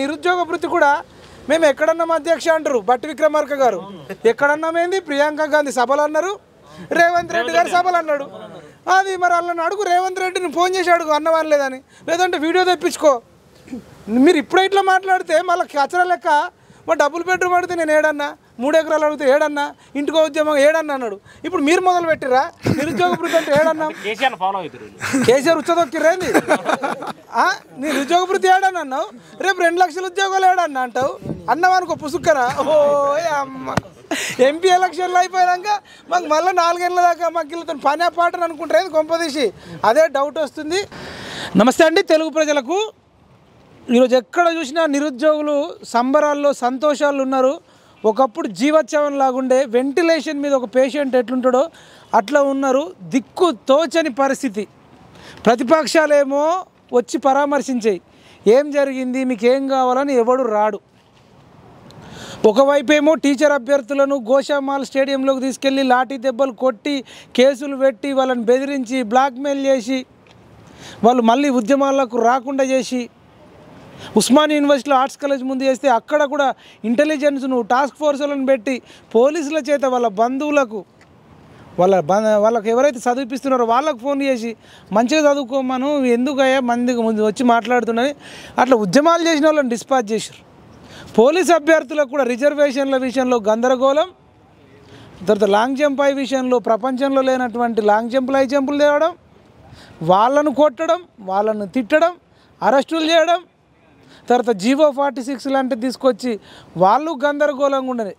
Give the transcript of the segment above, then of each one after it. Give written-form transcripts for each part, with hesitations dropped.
నిరుద్యోగ వృత్తి కూడా మేము ఎక్కడన్నాం అధ్యక్ష అంటారు బట్టి విక్రమార్క గారు, ఎక్కడన్నామేంది ప్రియాంక గాంధీ సభలు అన్నారు, రేవంత్ రెడ్డి గారు సభలు అన్నాడు. అది మరి వాళ్ళని అడుగు, రేవంత్ రెడ్డిని ఫోన్ చేసి అడుగు అన్నవాని లేదని, లేదంటే వీడియో తెప్పించుకో. మీరు ఇప్పుడే ఇట్లా మాట్లాడితే మళ్ళీ కచరా లెక్క మా డబుల్ బెడ్రూమ్ అడిగితే నేను ఏడన్నా, 3 ఎకరాలు అడిగితే ఏడన్నా, ఇంటికో ఉద్యమం ఏడన్నా అన్నాడు. ఇప్పుడు మీరు మొదలు పెట్టిరా నిరుద్యోగ వృత్తి అంటే ఏడన్నా, కేసీఆర్ ఉచ్చదొక్కిరేంది? నిరుద్యోగ వృత్తి ఏడన్నా అన్నావు, రేపు 2 లక్షల ఉద్యోగాలు ఏడన్నా అంటావు, అన్నవానికి పుసుక్కరా? ఓ అమ్మ, ఎంపీ ఎలక్షన్లు అయిపోయాక మాకు మళ్ళీ 4 ఏళ్ళ దాకా మాకు వీళ్ళతో పని పాటను అనుకుంటారు కొంపదీసి, అదే డౌట్ వస్తుంది. నమస్తే అండి తెలుగు ప్రజలకు. ఈరోజు ఎక్కడ చూసినా నిరుద్యోగులు సంబరాల్లో సంతోషాలు ఉన్నారు. ఒకప్పుడు జీవోత్సవం లాగుండే, వెంటిలేషన్ మీద ఒక పేషెంట్ ఎట్లుంటాడో అట్లా ఉన్నారు. దిక్కు తోచని పరిస్థితి. ప్రతిపక్షాలేమో వచ్చి పరామర్శించాయి, ఏం జరిగింది మీకు ఏం కావాలని ఎవడు రాడు. ఒకవైపేమో టీచర్ అభ్యర్థులను గోషామాల్ స్టేడియంలోకి తీసుకెళ్ళి లాఠీ దెబ్బలు కొట్టి కేసులు పెట్టి వాళ్ళని బెదిరించి బ్లాక్మెయిల్ చేసి వాళ్ళు మళ్ళీ ఉద్యమాలకు రాకుండా చేసి, ఉస్మానియా యూనివర్సిటీలో ఆర్ట్స్ కాలేజ్ ముందు చేస్తే అక్కడ కూడా ఇంటెలిజెన్స్ను టాస్క్ ఫోర్సులను పెట్టి పోలీసుల చేత వాళ్ళ బంధువులకు వాళ్ళకి ఎవరైతే చదివిపిస్తున్నారో వాళ్ళకు ఫోన్ చేసి మంచిగా చదువుకోమను, ఎందుకయ్యా మందికి ముందు వచ్చి మాట్లాడుతున్నారని అట్లా ఉద్యమాలు చేసిన వాళ్ళని డిస్పాచ్ చేశారు. పోలీస్ అభ్యర్థులకు కూడా రిజర్వేషన్ల విషయంలో గందరగోళం, తర్వాత లాంగ్ జంప్ హై విషయంలో ప్రపంచంలో లేనటువంటి లాంగ్ జంపులు హై జంపులు తేవడం, వాళ్ళను కొట్టడం, వాళ్ళను తిట్టడం, అరెస్టులు చేయడం, తర్వాత జీవో 46 లాంటివి తీసుకొచ్చి వాళ్ళు గందరగోళంగా ఉండేది.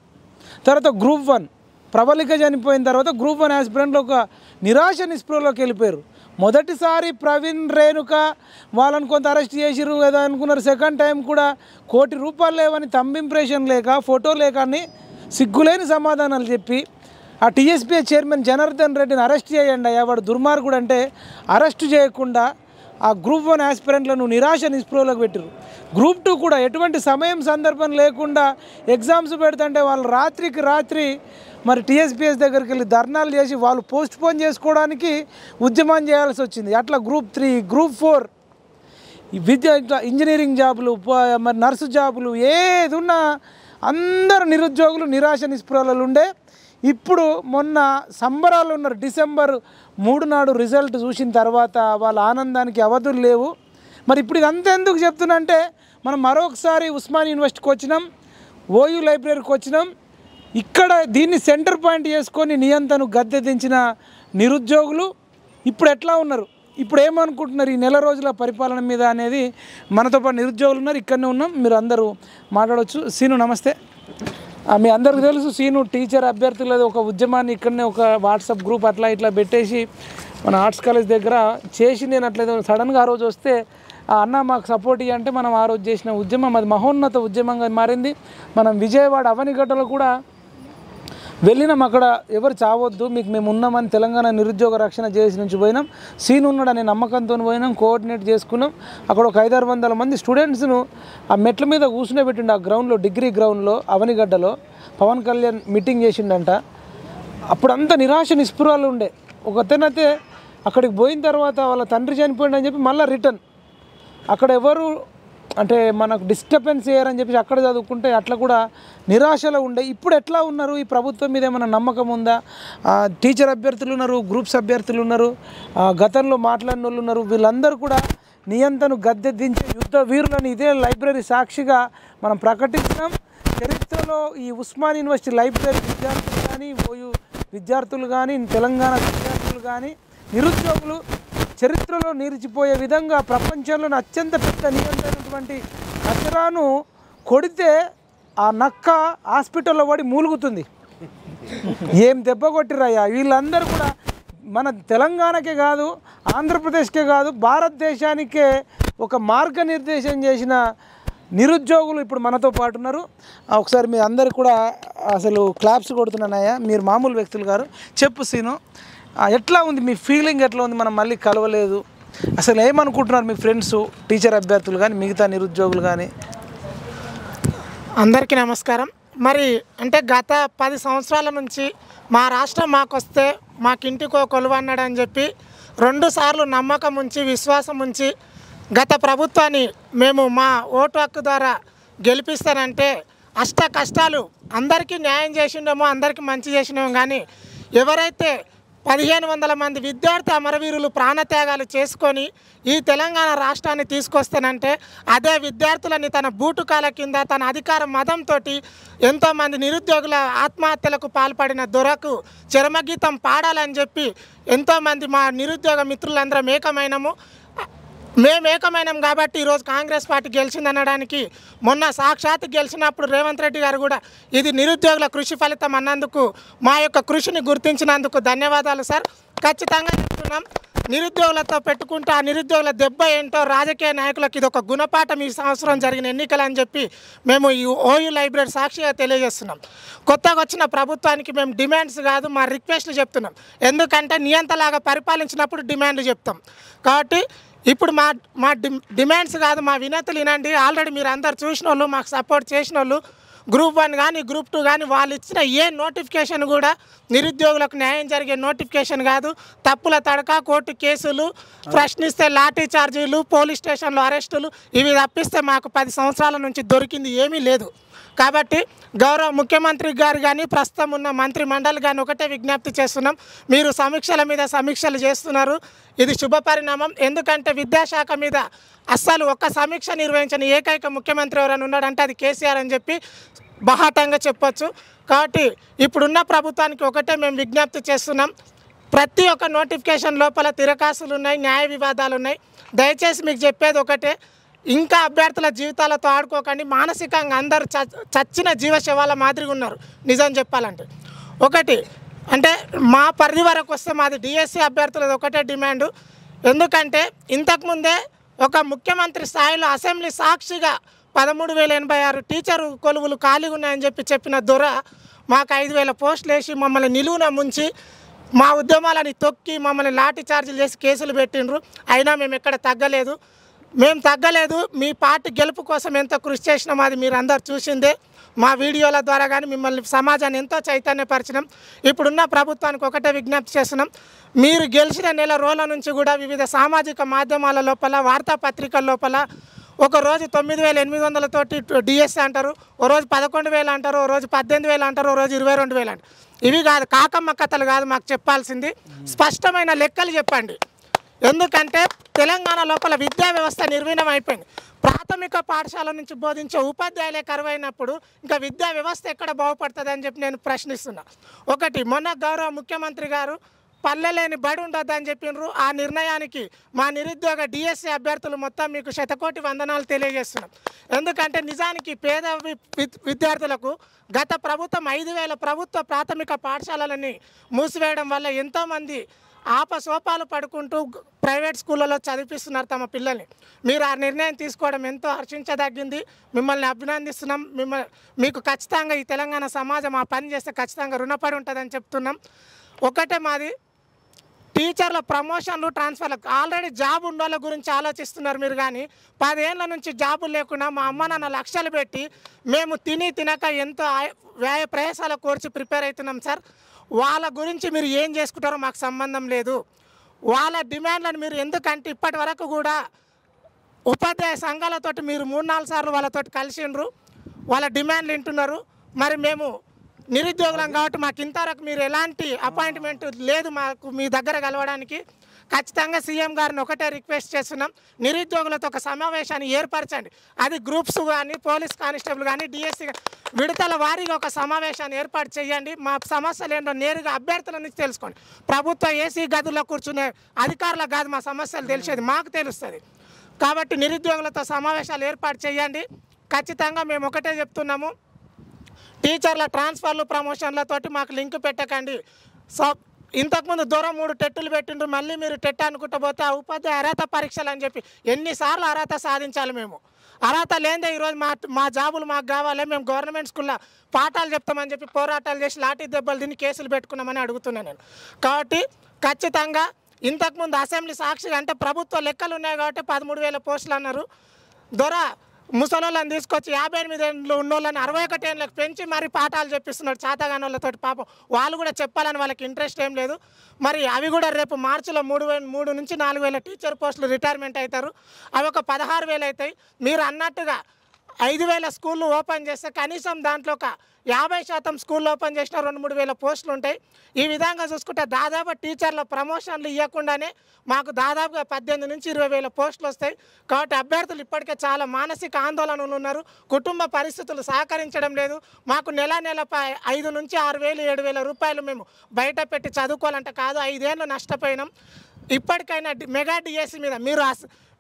తర్వాత గ్రూప్ 1 ప్రబలిక చనిపోయిన తర్వాత గ్రూప్ 1 యాస్పిరెంట్లు ఒక నిరాశ నిస్పృహలోకి వెళ్ళిపోయారు. మొదటిసారి ప్రవీణ్ రేణుక వాళ్ళని కొంత అరెస్ట్ చేసిరు ఏదో అనుకున్నారు. సెకండ్ టైం కూడా ₹1 కోటి లేవని థంబ్ ఇంప్రెషన్ లేక ఫోటో లేక అని సిగ్గులేని సమాధానాలు చెప్పి ఆ టీఎస్పీఏ చైర్మన్ జనార్దన్ రెడ్డిని అరెస్ట్ చేయండి అయ్యా, వాడు దుర్మార్గుడు అంటే అరెస్టు చేయకుండా ఆ గ్రూప్ 1 యాస్పిరెంట్లను నిరాశ నిస్పృహలోకి పెట్టారు. గ్రూప్ 2 కూడా ఎటువంటి సమయం సందర్భం లేకుండా ఎగ్జామ్స్ పెడుతుంటే వాళ్ళు రాత్రికి రాత్రి మరి టీఎస్పీఎస్ దగ్గరికి వెళ్ళి ధర్నాలు చేసి వాళ్ళు పోస్ట్ పోన్ చేసుకోవడానికి ఉద్యమం చేయాల్సి వచ్చింది. అట్లా గ్రూప్ 3 గ్రూప్ 4 విద్య ఇంజనీరింగ్ జాబులు మరి నర్సు జాబులు ఏది ఉన్నా అందరు నిరుద్యోగులు నిరాశ నిస్పృహలు ఉండే. ఇప్పుడు మొన్న సంబరాలు ఉన్నారు. డిసెంబర్ 3 నాడు రిజల్ట్ చూసిన తర్వాత వాళ్ళ ఆనందానికి అవధులు లేవు. మరి ఇప్పుడు ఇదంతా ఎందుకు చెప్తున్నా అంటే, మనం మరొకసారి ఉస్మానియా యూనివర్సిటీకి వచ్చినాం, ఓయూ లైబ్రరీకి వచ్చినాం. ఇక్కడ దీన్ని సెంటర్ పాయింట్ చేసుకొని నియంతను గద్దె దించిన నిరుద్యోగులు ఇప్పుడు ఎట్లా ఉన్నారు, ఇప్పుడు ఏమనుకుంటున్నారు ఈ నెల రోజుల పరిపాలన మీద అనేది మనతో పాటు నిరుద్యోగులు ఉన్నారు. ఇక్కడనే ఉన్నాం, మీరు అందరూ మాట్లాడవచ్చు. సీను నమస్తే. మీ అందరికీ తెలుసు సీను టీచర్ అభ్యర్థులది ఒక ఉద్యమాన్ని ఇక్కడనే ఒక వాట్సాప్ గ్రూప్ అట్లా ఇట్లా పెట్టేసి మన ఆర్ట్స్ కాలేజ్ దగ్గర చేసి, నేను అట్లా సడన్గా ఆ రోజు వస్తే అన్న మాకు సపోర్ట్ ఇవ్వంటే మనం ఆ రోజు చేసిన ఉద్యమం అది మహోన్నత ఉద్యమంగా మారింది. మనం విజయవాడ అవనిగడ్డలో కూడా వెళ్ళినాం, అక్కడ ఎవరు చావొద్దు మీకు మేము ఉన్నామని తెలంగాణ నిరుద్యోగ రక్షణ చేసి నుంచి పోయినాం. సీన్ ఉన్నాడనే నమ్మకంతో పోయినాం, కోఆర్డినేట్ చేసుకున్నాం. అక్కడ ఒక 500-600 మంది స్టూడెంట్స్ను ఆ మెట్ల మీద కూర్చునే పెట్టిండు. ఆ గ్రౌండ్లో డిగ్రీ గ్రౌండ్లో అవనిగడ్డలో పవన్ కళ్యాణ్ మీటింగ్ చేసిండంట. అప్పుడంతా నిరాశ నిస్పృహాలు ఉండే. ఒకతనైతే అక్కడికి పోయిన తర్వాత వాళ్ళ తండ్రి చనిపోయిండని చెప్పి మళ్ళీ రిటర్న్ అక్కడ ఎవరు అంటే మనకు డిస్టర్బెన్స్ చేయరని చెప్పి అక్కడ చదువుకుంటే అట్లా కూడా నిరాశలో ఉండే. ఇప్పుడు ఎట్లా ఉన్నారు, ఈ ప్రభుత్వం మీద ఏమైనా నమ్మకం ఉందా? టీచర్ అభ్యర్థులు ఉన్నారు, గ్రూప్స్ అభ్యర్థులు ఉన్నారు, గతంలో మాట్లాడిన వాళ్ళు ఉన్నారు. వీళ్ళందరూ కూడా నియంతను గద్దె దించే యుద్ధ వీరులని ఇదే లైబ్రరీ సాక్షిగా మనం ప్రకటించినాం. చరిత్రలో ఈ ఉస్మానియా యూనివర్సిటీ లైబ్రరీ విద్యార్థులు కానీ, ఓయూ విద్యార్థులు కానీ, తెలంగాణ విద్యార్థులు కానీ, నిరుద్యోగులు చరిత్రలో నిలిచిపోయే విధంగా ప్రపంచంలోని అత్యంత పెద్ద నియంత్రణటువంటి కచరాను కొడితే ఆ నక్క హాస్పిటల్లో పడి మూలుగుతుంది. ఏం దెబ్బ కొట్టిరయ్యా వీళ్ళందరూ కూడా. మన తెలంగాణకే కాదు, ఆంధ్రప్రదేశ్కే కాదు, భారతదేశానికే ఒక మార్గనిర్దేశం చేసిన నిరుద్యోగులు ఇప్పుడు మనతో పాటు ఉన్నారు. ఒకసారి మీ అందరు కూడా అసలు క్లాప్స్ కొడుతున్నానయ్యా, మీరు మామూలు వ్యక్తులు గారు. చెప్పు సీను, ఎట్లా ఉంది మీ ఫీలింగ్, ఎట్లా ఉంది? మనం మళ్ళీ కలవలేదు, అసలు ఏమనుకుంటున్నారు మీ ఫ్రెండ్స్ టీచర్ అభ్యర్థులు కానీ మిగతా నిరుద్యోగులు కానీ? అందరికీ నమస్కారం. మరి అంటే గత 10 సంవత్సరాల నుంచి మా రాష్ట్రం మాకొస్తే మాకింటికో కొలువు అన్నాడని చెప్పి 2 సార్లు నమ్మకం ఉంచి విశ్వాసం ఉంచి గత ప్రభుత్వాన్ని మేము మా ఓటు హక్కు ద్వారా గెలిపిస్తానంటే అష్ట కష్టాలు అందరికీ న్యాయం చేసిండేమో, అందరికీ మంచి చేసినామో, కానీ ఎవరైతే 1500 మంది విద్యార్థి అమరవీరులు ప్రాణత్యాగాలు చేసుకొని ఈ తెలంగాణ రాష్ట్రాన్ని తీసుకొస్తానంటే అదే విద్యార్థులని తన బూటుకాల కింద తన అధికార మదంతో ఎంతోమంది నిరుద్యోగుల ఆత్మహత్యలకు పాల్పడిన దొరకు చరమగీతం పాడాలని చెప్పి ఎంతోమంది మా నిరుద్యోగ మిత్రులందరం ఏకమైనము. మేము ఏకమైనాం కాబట్టి ఈరోజు కాంగ్రెస్ పార్టీ గెలిచిందనడానికి మొన్న సాక్షాత్ గెలిచినప్పుడు రేవంత్ రెడ్డి గారు కూడా ఇది నిరుద్యోగుల కృషి ఫలితం అన్నందుకు మా యొక్క కృషిని గుర్తించినందుకు ధన్యవాదాలు సార్. ఖచ్చితంగా చెప్తున్నాం, నిరుద్యోగులతో పెట్టుకుంటే ఆ నిరుద్యోగుల దెబ్బ ఏంటో రాజకీయ నాయకులకు ఇది ఒక గుణపాఠం ఈ సంవత్సరం జరిగిన ఎన్నికలని చెప్పి మేము ఈ ఓయూ లైబ్రరీ సాక్షిగా తెలియజేస్తున్నాం. కొత్తగా వచ్చిన ప్రభుత్వానికి మేము డిమాండ్స్ కాదు, మా రిక్వెస్ట్లు చెప్తున్నాం. ఎందుకంటే నియంతలాగా పరిపాలించినప్పుడు డిమాండ్లు చెప్తాం. కాబట్టి ఇప్పుడు మా డిమాండ్స్ కాదు, మా వినతులు వినండి. ఆల్రెడీ మీరు అందరు చూసిన వాళ్ళు, మాకు సపోర్ట్ చేసిన వాళ్ళు, గ్రూప్ 1 కానీ గ్రూప్ 2 కానీ వాళ్ళు ఇచ్చిన ఏ నోటిఫికేషన్ కూడా నిరుద్యోగులకు న్యాయం జరిగే నోటిఫికేషన్ కాదు. తప్పుల తడక, కోర్టు కేసులు, ప్రశ్నిస్తే లాఠీ చార్జీలు, పోలీస్ స్టేషన్లో అరెస్టులు, ఇవి తప్పిస్తే మాకు 10 సంవత్సరాల నుంచి దొరికింది ఏమీ లేదు. కాబట్టి గౌరవ ముఖ్యమంత్రి గారు కానీ ప్రస్తుతం ఉన్న మంత్రి మండలి కానీ ఒకటే విజ్ఞప్తి చేస్తున్నాం, మీరు సమీక్షల మీద సమీక్షలు చేస్తున్నారు, ఇది శుభ పరిణామం. ఎందుకంటే విద్యాశాఖ మీద అస్సలు ఒక్క సమీక్ష నిర్వహించని ఏకైక ముఖ్యమంత్రి ఎవరైనా ఉన్నాడంటే అది కేసీఆర్ అని చెప్పి బహాటంగా చెప్పొచ్చు. కాబట్టి ఇప్పుడున్న ప్రభుత్వానికి ఒకటే మేము విజ్ఞప్తి చేస్తున్నాం, ప్రతి ఒక్క నోటిఫికేషన్ లోపల తిరకాసులు ఉన్నాయి, న్యాయ వివాదాలు ఉన్నాయి. దయచేసి మీకు చెప్పేది ఒకటే, ఇంకా అభ్యర్థుల జీవితాలతో ఆడుకోకండి. మానసికంగా అందరూ చచ్చిన జీవశవాల మాదిరిగా ఉన్నారు నిజం చెప్పాలంటే. ఒకటి అంటే మా పరిధి వరకు వస్తే మాది డిఎస్సి అభ్యర్థులది ఒకటే డిమాండు. ఎందుకంటే ఇంతకుముందే ఒక ముఖ్యమంత్రి స్థాయిలో అసెంబ్లీ సాక్షిగా 13,086 టీచరు కొలువులు ఖాళీగా ఉన్నాయని చెప్పిన దొర మాకు 5,000 పోస్టులు వేసి మమ్మల్ని నిలువున ముంచి మా ఉద్యమాలని తొక్కి మమ్మల్ని లాఠీ చార్జీలు చేసి కేసులు పెట్టిండ్రు. అయినా మేము ఎక్కడ తగ్గలేదు. మీ పార్టీ గెలుపు కోసం ఎంత కృషి చేసినామో అది మీరు అందరు చూసిందే. మా వీడియోల ద్వారా కానీ మిమ్మల్ని సమాజాన్ని ఎంతో చైతన్యపరిచినాం. ఇప్పుడున్న ప్రభుత్వానికి ఒకటే విజ్ఞప్తి చేస్తున్నాం, మీరు గెలిచిన నెల రోజుల నుంచి కూడా వివిధ సామాజిక మాధ్యమాల లోపల, వార్తాపత్రికల లోపల ఒకరోజు 9,800 తోటి డిఎస్సి అంటారు, ఓ రోజు 11,000 అంటారు, ఓ రోజు 18,000 అంటారు, ఓ రోజు 22,000 అంటారు. ఇవి కాదు, కాకమ్మ కథలు కాదు మాకు చెప్పాల్సింది, స్పష్టమైన లెక్కలు చెప్పండి. ఎందుకంటే తెలంగాణ లోపల విద్యా వ్యవస్థ నిర్వీణం అయిపోయింది. ప్రాథమిక పాఠశాల నుంచి బోధించే ఉపాధ్యాయులే కరువైనప్పుడు ఇంకా విద్యా వ్యవస్థ ఎక్కడ బాగుపడుతుంది అని చెప్పి నేను ప్రశ్నిస్తున్నా. ఒకటి, మొన్న గౌరవ ముఖ్యమంత్రి గారు పల్లెలేని బడి ఉండొద్దని చెప్పినారు. ఆ నిర్ణయానికి మా నిరుద్యోగ డిఎస్సి అభ్యర్థులు మొత్తం మీకు శతకోటి వందనాలు తెలియజేస్తున్నాం. ఎందుకంటే నిజానికి పేద విద్యార్థులకు గత ప్రభుత్వం 5,000 ప్రభుత్వ ప్రాథమిక పాఠశాలలని మూసివేయడం వల్ల ఎంతోమంది ఆపసోపాలు పడుకుంటూ ప్రైవేట్ స్కూళ్ళలో చదివిస్తున్నారు తమ పిల్లల్ని. మీరు ఆ నిర్ణయం తీసుకోవడం ఎంతో హర్షించదగ్గింది. మిమ్మల్ని అభినందిస్తున్నాం. మీకు ఖచ్చితంగా ఈ తెలంగాణ సమాజం ఆ పని చేస్తే ఖచ్చితంగా రుణపడి ఉంటుందని చెప్తున్నాం. ఒకటే మాది టీచర్ల ప్రమోషన్లు, ట్రాన్స్ఫర్లకు ఆల్రెడీ జాబ్ ఉన్న గురించి ఆలోచిస్తున్నారు మీరు. కానీ 10 ఏళ్ళ నుంచి జాబులు లేకుండా మా అమ్మ నాన్న లక్షలు పెట్టి మేము తినక ఎంతో వ్యయ ప్రయాసాల కోర్చి ప్రిపేర్ అవుతున్నాం సార్. వాళ్ళ గురించి మీరు ఏం చేసుకుంటారో మాకు సంబంధం లేదు. వాళ్ళ డిమాండ్లను మీరు ఎందుకంటే ఇప్పటి వరకు కూడా ఉపాధ్యాయ సంఘాలతోటి మీరు 3-4 సార్లు వాళ్ళతోటి కలిసిండ్రు, వాళ్ళ డిమాండ్లు వింటున్నారు. మరి మేము నిరుద్యోగులం కాబట్టి మాకు ఇంతవరకు మీరు ఎలాంటి అపాయింట్మెంట్ లేదు మాకు మీ దగ్గర కలవడానికి. ఖచ్చితంగా సీఎం గారిని ఒకటే రిక్వెస్ట్ చేస్తున్నాం, నిరుద్యోగులతో ఒక సమావేశాన్ని ఏర్పరచండి. అది గ్రూప్స్ కానీ, పోలీస్ కానిస్టేబుల్ కానీ, డిఎస్సి విడతల వారీగా ఒక సమావేశాన్ని ఏర్పాటు చేయండి. మా సమస్యలు ఏంటో నేరుగా అభ్యర్థుల నుంచి తెలుసుకోండి. ప్రభుత్వ ఏసీ గదుల్లో కూర్చునే అధికారులకు కాదు మా సమస్యలు తెలిసేది, మాకు తెలుస్తుంది. కాబట్టి నిరుద్యోగులతో సమావేశాలు ఏర్పాటు చేయండి. ఖచ్చితంగా మేము ఒకటే చెప్తున్నాము, టీచర్ల ట్రాన్స్ఫర్లు, ప్రమోషన్లతోటి మాకు లింక్ పెట్టకండి. ఇంతకుముందు దూరం 3 టెట్టులు పెట్టిండ్రు, మళ్ళీ మీరు టెట్ అనుకుంటూ పోతే ఆ ఉపాధ్యాయ అర్హత పరీక్షలు అని చెప్పి ఎన్నిసార్లు అర్హత సాధించాలి మేము? అర్హత లేదే ఈరోజు మా జాబులు మాకు కావాలి, మేము గవర్నమెంట్ స్కూల్లో పాఠాలు చెప్తామని చెప్పి పోరాటాలు చేసి లాఠీ దెబ్బలు తిని కేసులు పెట్టుకున్నామని అడుగుతున్నాను నేను. కాబట్టి ఖచ్చితంగా ఇంతకుముందు అసెంబ్లీ సాక్షిగా అంటే ప్రభుత్వ లెక్కలు ఉన్నాయి కాబట్టి 13,000 పోస్టులు అన్నారు. ముసలోళ్ళని తీసుకొచ్చి 58 ఏళ్ళు ఉన్నోళ్ళని 61 ఏళ్ళకి పెంచి మరి పాఠాలు చెప్పిస్తున్నాడు చేతగాని వాళ్ళతోటి. పాపం వాళ్ళు కూడా చెప్పాలని వాళ్ళకి ఇంట్రెస్ట్ ఏం లేదు. మరి అవి కూడా రేపు మార్చిలో 3 నుంచి 4,000 టీచర్ పోస్టులు రిటైర్మెంట్ అవుతారు. అవి ఒక 16,000 అవుతాయి. మీరు అన్నట్టుగా 5,000 స్కూళ్ళు ఓపెన్ చేస్తే కనీసం దాంట్లో ఒక 50% స్కూళ్ళు ఓపెన్ చేసిన 2-3 వేల పోస్టులు ఉంటాయి. ఈ విధంగా చూసుకుంటే దాదాపు టీచర్ల ప్రమోషన్లు ఇవ్వకుండానే మాకు దాదాపుగా 18 నుంచి 20,000 పోస్టులు వస్తాయి. కాబట్టి అభ్యర్థులు ఇప్పటికే చాలా మానసిక ఆందోళనలు ఉన్నారు. కుటుంబ పరిస్థితులు సహకరించడం లేదు. మాకు నెల 5 నుంచి 6,000 7,000 రూపాయలు మేము బయట పెట్టి చదువుకోవాలంటే కాదు, 5 ఏళ్ళు నష్టపోయినాం. ఇప్పటికైనా మెగా డిఎస్సి మీద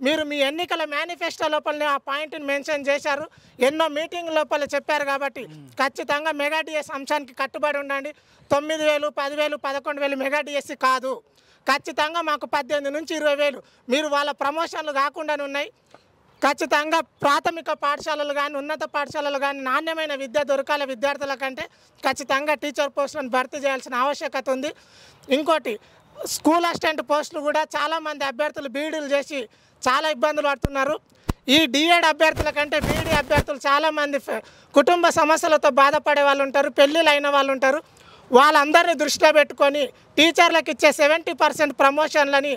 మీరు మీ ఎన్నికల మేనిఫెస్టో లోపలనే ఆ పాయింట్ని మెన్షన్ చేశారు, ఎన్నో మీటింగ్ లోపల చెప్పారు. కాబట్టి ఖచ్చితంగా మెగా డిఎస్ అంశానికి కట్టుబడి ఉండండి. 9,000 10,000 11,000 మెగా డిఎస్సి కాదు. ఖచ్చితంగా మాకు 18 నుంచి 20,000 మీరు వాళ్ళ ప్రమోషన్లు కాకుండా ఉన్నాయి. ఖచ్చితంగా ప్రాథమిక పాఠశాలలు కానీ ఉన్నత పాఠశాలలు కానీ నాణ్యమైన విద్య దొరకాల విద్యార్థుల కంటే ఖచ్చితంగా టీచర్ పోస్టులను భర్తీ చేయాల్సిన ఆవశ్యకత ఉంది. ఇంకోటి స్కూల్ అసిస్టెంట్ పోస్టులు కూడా చాలామంది అభ్యర్థులు బీఈడీలు చేసి చాలా ఇబ్బందులు పడుతున్నారు. ఈ డిఎడ్ అభ్యర్థుల కంటే బీఈడీ అభ్యర్థులు చాలామంది కుటుంబ సమస్యలతో బాధపడే వాళ్ళు ఉంటారు, పెళ్ళిళ్ళు అయిన వాళ్ళు ఉంటారు. వాళ్ళందరినీ దృష్టిలో పెట్టుకొని టీచర్లకు ఇచ్చే 70% ప్రమోషన్లని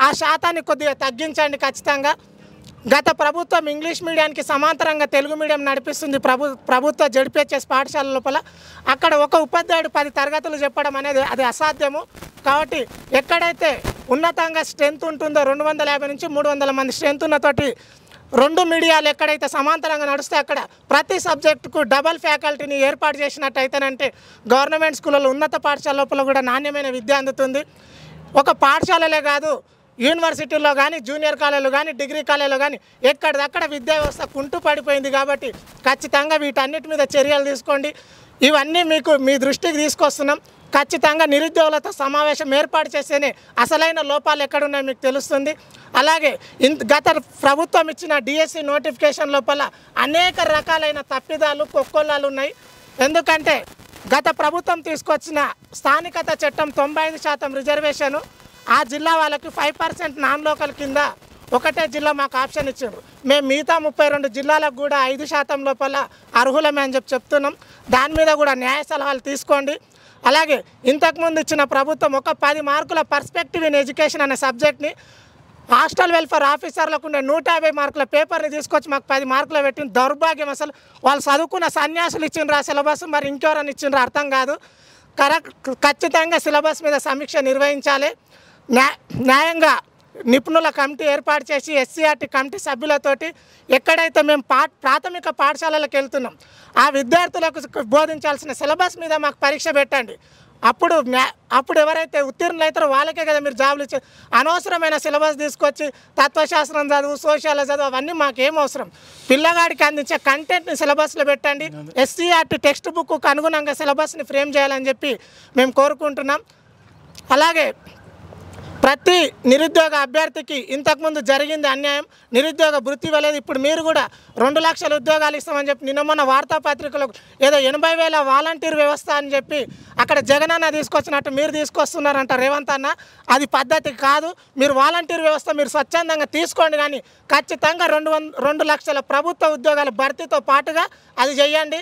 ఆ శాతాన్ని కొద్దిగా తగ్గించండి. ఖచ్చితంగా గత ప్రభుత్వం ఇంగ్లీష్ మీడియానికి సమాంతరంగా తెలుగు మీడియం నడిపిస్తుంది ప్రభుత్వ జడ్పీహెచ్ఎస్ పాఠశాల లోపల. అక్కడ ఒక ఉపాధ్యాయుడు 10 తరగతులు చెప్పడం అనేది అది అసాధ్యము. కాబట్టి ఎక్కడైతే ఉన్నతంగా స్ట్రెంత్ ఉంటుందో 250 నుంచి 300 మంది స్ట్రెంత్ ఉన్నతోటి 2 మీడియాలు ఎక్కడైతే సమాంతరంగా నడుస్తే అక్కడ ప్రతి సబ్జెక్టుకు డబల్ ఫ్యాకల్టీని ఏర్పాటు చేసినట్టయితేనంటే గవర్నమెంట్ స్కూళ్ళలో ఉన్నత పాఠశాల లోపల కూడా నాణ్యమైన విద్య అందుతుంది. ఒక పాఠశాలలే కాదు, యూనివర్సిటీల్లో కానీ జూనియర్ కాలేజీలో కానీ డిగ్రీ కాలేజీలో కానీ ఎక్కడిదక్కడ విద్యా వ్యవస్థ కుంటు పడిపోయింది. కాబట్టి ఖచ్చితంగా వీటన్నిటి మీద చర్యలు తీసుకోండి. ఇవన్నీ మీ దృష్టికి తీసుకొస్తున్నాం. ఖచ్చితంగా నిరుద్యోగులతో సమావేశం ఏర్పాటు చేస్తేనే అసలైన లోపాలు ఎక్కడున్నాయో మీకు తెలుస్తుంది. అలాగే గత ప్రభుత్వం ఇచ్చిన డిఎస్సి నోటిఫికేషన్ లోపల అనేక రకాలైన తప్పిదాలు కొక్కొల్లాలు ఉన్నాయి. ఎందుకంటే గత ప్రభుత్వం తీసుకొచ్చిన స్థానికత చట్టం 95% రిజర్వేషను ఆ జిల్లా వాళ్ళకి 5% నాన్ లోకల్ కింద ఒకటే జిల్లా మాకు ఆప్షన్ ఇచ్చారు. మేము మిగతా 32 జిల్లాలకు కూడా 5% లోపల అర్హులమే అని చెప్తున్నాం. దాని మీద కూడా న్యాయ సలహాలు తీసుకోండి. అలాగే ఇంతకుముందు ఇచ్చిన ప్రభుత్వం ఒక 10 మార్కుల పర్స్పెక్టివ్ ఇన్ ఎడ్యుకేషన్ అనే సబ్జెక్ట్ని హాస్టల్ వెల్ఫేర్ ఆఫీసర్లకు ఉండే 150 మార్కుల పేపర్ని తీసుకొచ్చి మాకు 10 మార్కులు పెట్టిన దౌర్భాగ్యం. అసలు వాళ్ళు చదువుకున్న సన్యాసులు ఇచ్చిండ్రు ఆ సిలబస్, మరి ఇంకెవరని ఇచ్చిండ్రు అర్థం కాదు. ఖచ్చితంగా సిలబస్ మీద సమీక్ష నిర్వహించాలి. న్యాయంగా నిపుణుల కమిటీ ఏర్పాటు చేసి ఎస్సీఆర్టీ కమిటీ సభ్యులతోటి ఎక్కడైతే మేము ప్రాథమిక పాఠశాలలకు వెళ్తున్నాం ఆ విద్యార్థులకు బోధించాల్సిన సిలబస్ మీద మాకు పరీక్ష పెట్టండి. అప్పుడు ఎవరైతే ఉత్తీర్ణులు అవుతారో వాళ్ళకే కదా మీరు జాబులు ఇచ్చే. అనవసరమైన సిలబస్ తీసుకొచ్చి తత్వశాస్త్రం చదువు, సోషల్ చదువు అవన్నీ మాకేం అవసరం. పిల్లగాడికి అందించే కంటెంట్ని సిలబస్లో పెట్టండి. ఎస్సీఆర్టీ టెక్స్ట్ బుక్కు అనుగుణంగా సిలబస్ని ఫ్రేమ్ చేయాలని చెప్పి మేము కోరుకుంటున్నాం. అలాగే ప్రతి నిరుద్యోగ అభ్యర్థికి ఇంతకుముందు జరిగింది అన్యాయం, నిరుద్యోగ వృత్తి ఇవ్వలేదు. ఇప్పుడు మీరు కూడా 2 లక్షల ఉద్యోగాలు ఇస్తామని చెప్పి నిన్న మొన్న వార్తాపత్రికలకు ఏదో 80,000 వాలంటీర్ వ్యవస్థ అని చెప్పి అక్కడ జగనన్న తీసుకొచ్చినట్టు మీరు తీసుకొస్తున్నారంట రేవంత్ అన్న. అది పద్ధతి కాదు. మీరు వాలంటీర్ వ్యవస్థ మీరు స్వచ్ఛందంగా తీసుకోండి, కానీ ఖచ్చితంగా 2 లక్షల ప్రభుత్వ ఉద్యోగాల భర్తీతో పాటుగా అది చేయండి.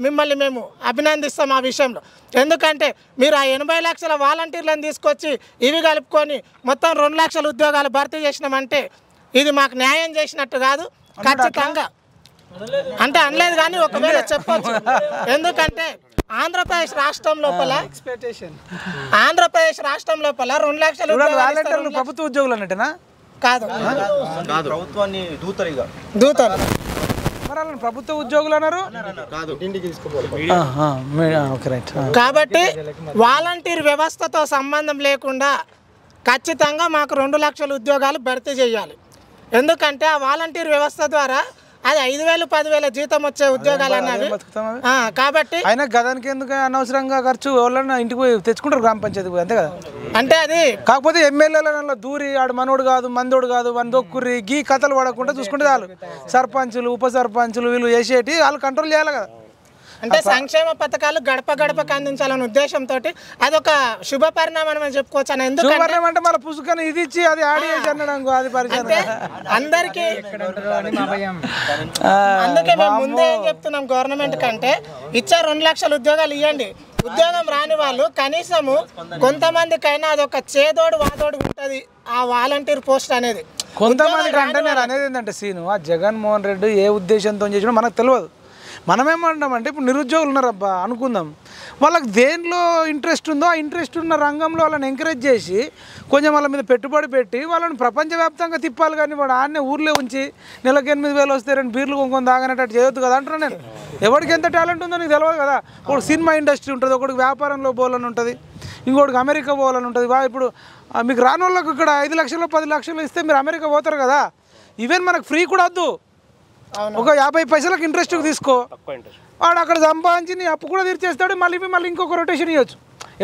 మిమ్మల్ని మేము అభినందిస్తాం ఆ విషయంలో. ఎందుకంటే మీరు ఆ 80 లక్షల వాలంటీర్లను తీసుకొచ్చి ఇవి కలుపుకొని మొత్తం 2 లక్షల ఉద్యోగాలు భర్తీ చేసినామంటే ఇది మాకు న్యాయం చేసినట్టు కాదు. ఖచ్చితంగా అంటే అనలేదు, కానీ ఒకవేళ చెప్పొచ్చు. ఎందుకంటే ఆంధ్రప్రదేశ్ రాష్ట్రం లోపల 2 లక్షల ఉద్యోగాలు ప్రభుత్వ ఉద్యోగులు అన్నట్టేనా? కాదు, ప్రభుత్వాన్ని దూతలు ప్రభుత్వ ఉద్యోగులు అన్నారు. కాబట్టి వాలంటీర్ వ్యవస్థతో సంబంధం లేకుండా ఖచ్చితంగా మాకు 2 లక్షల ఉద్యోగాలు భర్తీ చేయాలి. ఎందుకంటే ఆ వాలంటీర్ వ్యవస్థ ద్వారా అది 5,000 10,000 జీతం వచ్చే ఉద్యోగాలు అన్నవి. కాబట్టి అయినా గదానికి ఎందుకు అనవసరంగా ఖర్చు, ఎవరైనా ఇంటికి పోయి తెచ్చుకుంటారు గ్రామ పంచాయతీకి, అంతే కదా. అంటే అది కాకపోతే ఎమ్మెల్యేల దూరి ఆడు మనోడు కాదు మందోడు కాదు వందొక్కుర్రి గీ కథలు పడకుండా చూసుకుంటే చాలు. సర్పంచులు ఉప సర్పంచులు వీళ్ళు చేసేటి వాళ్ళు కంట్రోల్ చేయాలి కదా. అంటే సంక్షేమ పథకాలు గడప గడపకు అందించాలనే ఉద్దేశంతో అదొక శుభ పరిణామం అని చెప్పుకోవచ్చు అని. ఎందుకంటే అంటే మన పుసుకని ఇది ఇచ్చి అది యాడ్ చేసి అనడం అది పరిచయం అందరికీ అందుకే మేము ముందే ఏం చెప్తున్నాం గవర్నమెంట్ కంటే ఇచ్చే 2 లక్షల ఉద్యోగాలు ఇవ్వండి. ఉద్యోగం రాని వాళ్ళు కనీసము కొంతమందికైనా అదొక చేదోడు వాదోడు ఉంటుంది ఆ వాలంటీర్ పోస్ట్ అనేది. కొంతమందికి అంటే నేను అనేది ఏంటంటే సీను ఆ జగన్మోహన్ రెడ్డి ఏ ఉద్దేశంతో చేసినా మనకు తెలియదు. మనమేమంటామంటే ఇప్పుడు నిరుద్యోగులు ఉన్నారబ్బా అనుకుందాం, వాళ్ళకి దేనిలో ఇంట్రెస్ట్ ఉందో ఆ ఇంట్రెస్ట్ ఉన్న రంగంలో వాళ్ళని ఎంకరేజ్ చేసి కొంచెం వాళ్ళ మీద పెట్టుబడి పెట్టి వాళ్ళని ప్రపంచవ్యాప్తంగా తిప్పాలి. కానీ వాడు ఆడనే ఊర్లో ఉంచి నెలకు 8,000 వస్తే 2 బీర్లు కొనుక్కొని తాగనేటట్టు చేయొద్దు కదా అంటున్నాను నేను. ఎవరికి ఎంత టాలెంట్ ఉందో నీకు తెలియదు కదా. ఒకటి సినిమా ఇండస్ట్రీ ఉంటుంది, ఒకటికి వ్యాపారంలో పోవాలని ఉంటుంది, ఇంకోటికి అమెరికా పోవాలని ఉంటుంది. ఇప్పుడు మీకు రాని వాళ్ళకు ఇక్కడ 5 లక్షలు 10 లక్షలు ఇస్తే మీరు అమెరికా పోతారు కదా. ఈవెన్ మనకు ఫ్రీ కూడా వద్దు, ఒక 50 పైసలకు ఇంట్రెస్ట్ తీసుకో, వాడు అక్కడ సంపాదించి నీ అప్పు కూడా తీర్చేస్తాడు. మళ్ళీ ఇంకొక రొటేషన్ ఇవ్వచ్చు.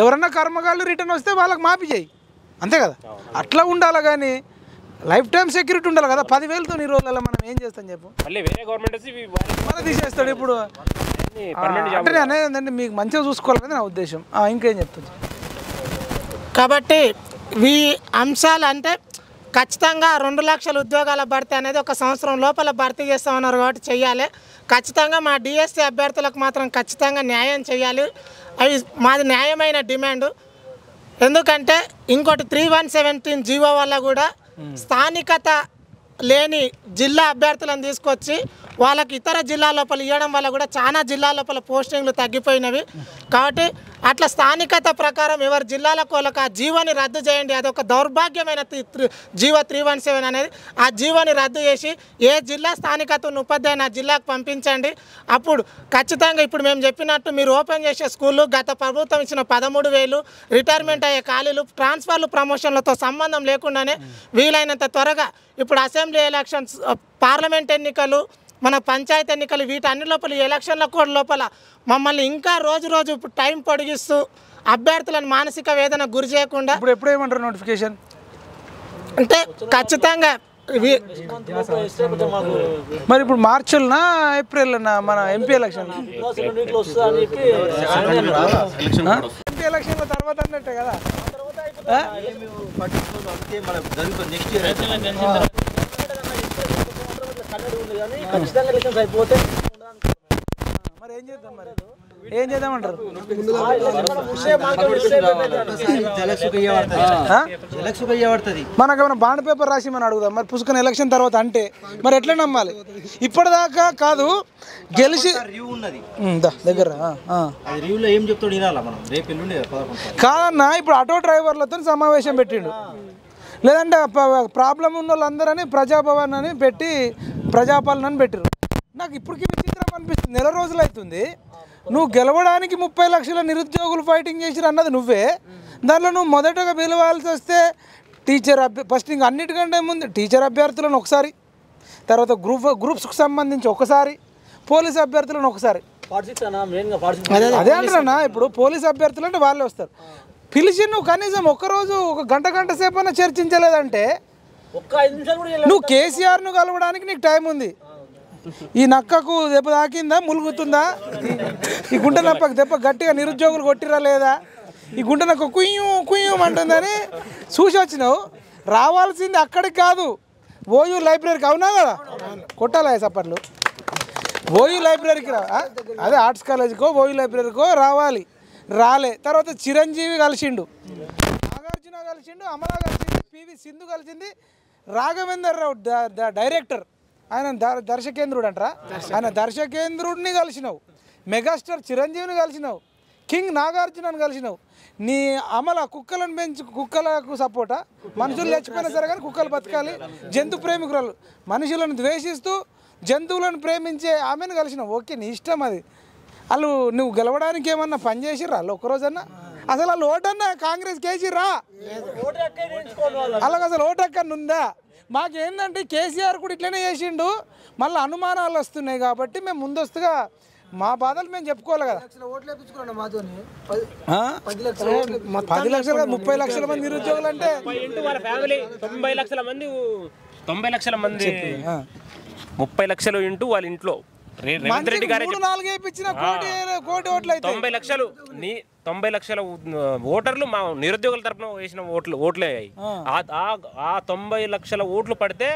ఎవరన్నా కర్మగాళ్ళు రిటర్న్ వస్తే వాళ్ళకి మాఫీ చేయి, అంతే కదా. అట్లా ఉండాలి కానీ లైఫ్ టైం సెక్యూరిటీ ఉండాలి కదా. 10,000తో ఈ రోజులలో మనం ఏం చేస్తాం చెప్పు, మళ్ళీ తీసేస్తాడు. ఇప్పుడు అంటే నేను అనేది ఏంటంటే మీకు మంచిగా చూసుకోవాలని నా ఉద్దేశం. ఇంకేం చెప్తాను కాబట్టి ఈ అంశాలు అంటే ఖచ్చితంగా 2 లక్షల ఉద్యోగాల భర్తీ అనేది ఒక సంవత్సరం లోపల భర్తీ చేస్తామన్నారు కాబట్టి చెయ్యాలి. ఖచ్చితంగా మా డిఎస్సి అభ్యర్థులకు మాత్రం ఖచ్చితంగా న్యాయం చేయాలి. అవి మాది న్యాయమైన డిమాండు. ఎందుకంటే ఇంకోటి 3117 జీవో వల్ల కూడా స్థానికత లేని జిల్లా అభ్యర్థులను తీసుకొచ్చి వాళ్ళకి ఇతర జిల్లా లోపల ఇవ్వడం వల్ల కూడా చాలా జిల్లా లోపల పోస్టింగ్లు తగ్గిపోయినవి. కాబట్టి అట్లా స్థానికత ప్రకారం ఎవరి జిల్లాలకు వాళ్ళకి ఆ జీవోని రద్దు చేయండి. అదొక దౌర్భాగ్యమైన జీవో 317 అనేది. ఆ జీవోని రద్దు చేసి ఏ జిల్లా స్థానికత ఉన్న ఉపాధ్యాయుని ఆ జిల్లాకు పంపించండి. అప్పుడు ఖచ్చితంగా ఇప్పుడు మేము చెప్పినట్టు మీరు ఓపెన్ చేసే స్కూళ్ళు గత ప్రభుత్వం ఇచ్చిన 13,000 రిటైర్మెంట్ అయ్యే ఖాళీలు ట్రాన్స్ఫర్లు ప్రమోషన్లతో సంబంధం లేకుండానే వీలైనంత త్వరగా ఇప్పుడు అసెంబ్లీ ఎలక్షన్స్, పార్లమెంట్ ఎన్నికలు, మన పంచాయతీ ఎన్నికలు వీటన్ని లోపల ఎలక్షన్ల కోడ్ లోపల మమ్మల్ని ఇంకా రోజు టైం పొడిగిస్తూ అభ్యర్థులను మానసిక వేదన గురి చేయకుండా ఎప్పుడు ఏమంటారు నోటిఫికేషన్ అంటే ఖచ్చితంగా మరి ఇప్పుడు మార్చిలోనా ఏప్రిల్నా మన ఎంపీ ఎలక్షన్ ఎలక్షన్ల తర్వాత అన్నట్టే కదా. మరి ఏం చేద్దామంటారు? మనకేమైనా బాండ్ పేపర్ రాసి మనం అడుగుదాం మరి పుస్తకం ఎలక్షన్ తర్వాత అంటే మరి ఎట్లా నమ్మాలి? ఇప్పటిదాకా కాదు గెలిచి దగ్గర కాదన్నా. ఇప్పుడు ఆటో డ్రైవర్లతో సమావేశం పెట్టిండు, లేదంటే ప్రాబ్లం ఉన్న వాళ్ళందరని ప్రజాభవన్ అని పెట్టి ప్రజాపాలన అని పెట్టిరు. నాకు ఇప్పటికీ విచిత్రం అనిపిస్తుంది. నెల రోజులు అవుతుంది నువ్వు గెలవడానికి 30 లక్షల నిరుద్యోగులు ఫైటింగ్ చేసిరు అన్నది నువ్వే. దానిలో నువ్వు మొదటగా పిలవాల్సి వస్తే టీచర్ ఫస్ట్ ఇంకా అన్నిటికంటే ముందు టీచర్ అభ్యర్థులను ఒకసారి, తర్వాత గ్రూప్స్కి సంబంధించి ఒకసారి, పోలీస్ అభ్యర్థులను ఒకసారి. అదే అంటారా ఇప్పుడు పోలీస్ అభ్యర్థులు అంటే వాళ్ళే వస్తారు. పిలిచి నువ్వు కనీసం ఒక్కరోజు ఒక గంట సేపు అయినా చర్చించలేదంటే నువ్వు కేసీఆర్ను కలవడానికి నీకు టైం ఉంది. ఈ నక్కకు దెబ్బ తాకిందా, ములుగుతుందా, ఈ గుంట నప్పకు దెబ్బ గట్టిగా నిరుద్యోగులు కొట్టిరా లేదా, ఈ గుంట నక్క కుయ్యం అంటుందని చూసి వచ్చినావు. రావాల్సింది అక్కడికి కాదు, ఓయూ లైబ్రరీకి. అవునా కదా, కొట్టాలా సప్పట్లు. ఓయూ లైబ్రరీకి అదే ఆర్ట్స్ కాలేజీకో ఓయూ లైబ్రరీకో రావాలి. రాలే. తర్వాత చిరంజీవి కలిసిండు, నాగార్జున కలిసిండు, అమలా కలిసిండు, పివి సింధు కలిసింది, రాఘవేందర్ రావు డైరెక్టర్, ఆయన దర్శకేంద్రుడు అంటారా, ఆయన దర్శకేంద్రుడిని కలిసినావు, మెగాస్టార్ చిరంజీవిని కలిసినావు, కింగ్ నాగార్జునని కలిసినావు. నీ అమల కుక్కలను పెంచి కుక్కలకు సపోర్టా? మనుషులు చచ్చిపోయినా సరే కానీ కుక్కలు బతకాలి, జంతు ప్రేమికురాలు, మనుషులను ద్వేషిస్తూ జంతువులను ప్రేమించే ఆమెను కలిసినావు. ఓకే, నీ ఇష్టం అది. వాళ్ళు నువ్వు గెలవడానికి ఏమన్నా పని చేసిర్రా వాళ్ళు ఒక్కరోజన్నా? అసలు వాళ్ళు ఓటన్నా కాంగ్రెస్కి వేసిర్రా? అలాగ అసలు ఓటు హక్కు ఉందా? మాకేందంటే కేసీఆర్ కూడా ఇట్లనే చేసిండు. మళ్ళీ అనుమానాలు వస్తున్నాయి కాబట్టి మేము ముందస్తుగా మా బాధలు మేము చెప్పుకోవాలి కదా. 10 లక్షలు 30 లక్షల మంది నిరుద్యోగులు అంటే 90 లక్షల మంది 30 లక్షలు ఇంటూ వాళ్ళ ఇంట్లో రేవంత్ రెడ్డి గారే 3-4 వేయించిన కోటి ఓట్లు అయితే 90 లక్షల ఓటర్లు మా నిరుద్యోగుల తరపున వేసిన ఓట్లే అయ్యాయి. ఆ 90 లక్షల ఓట్లు పడితే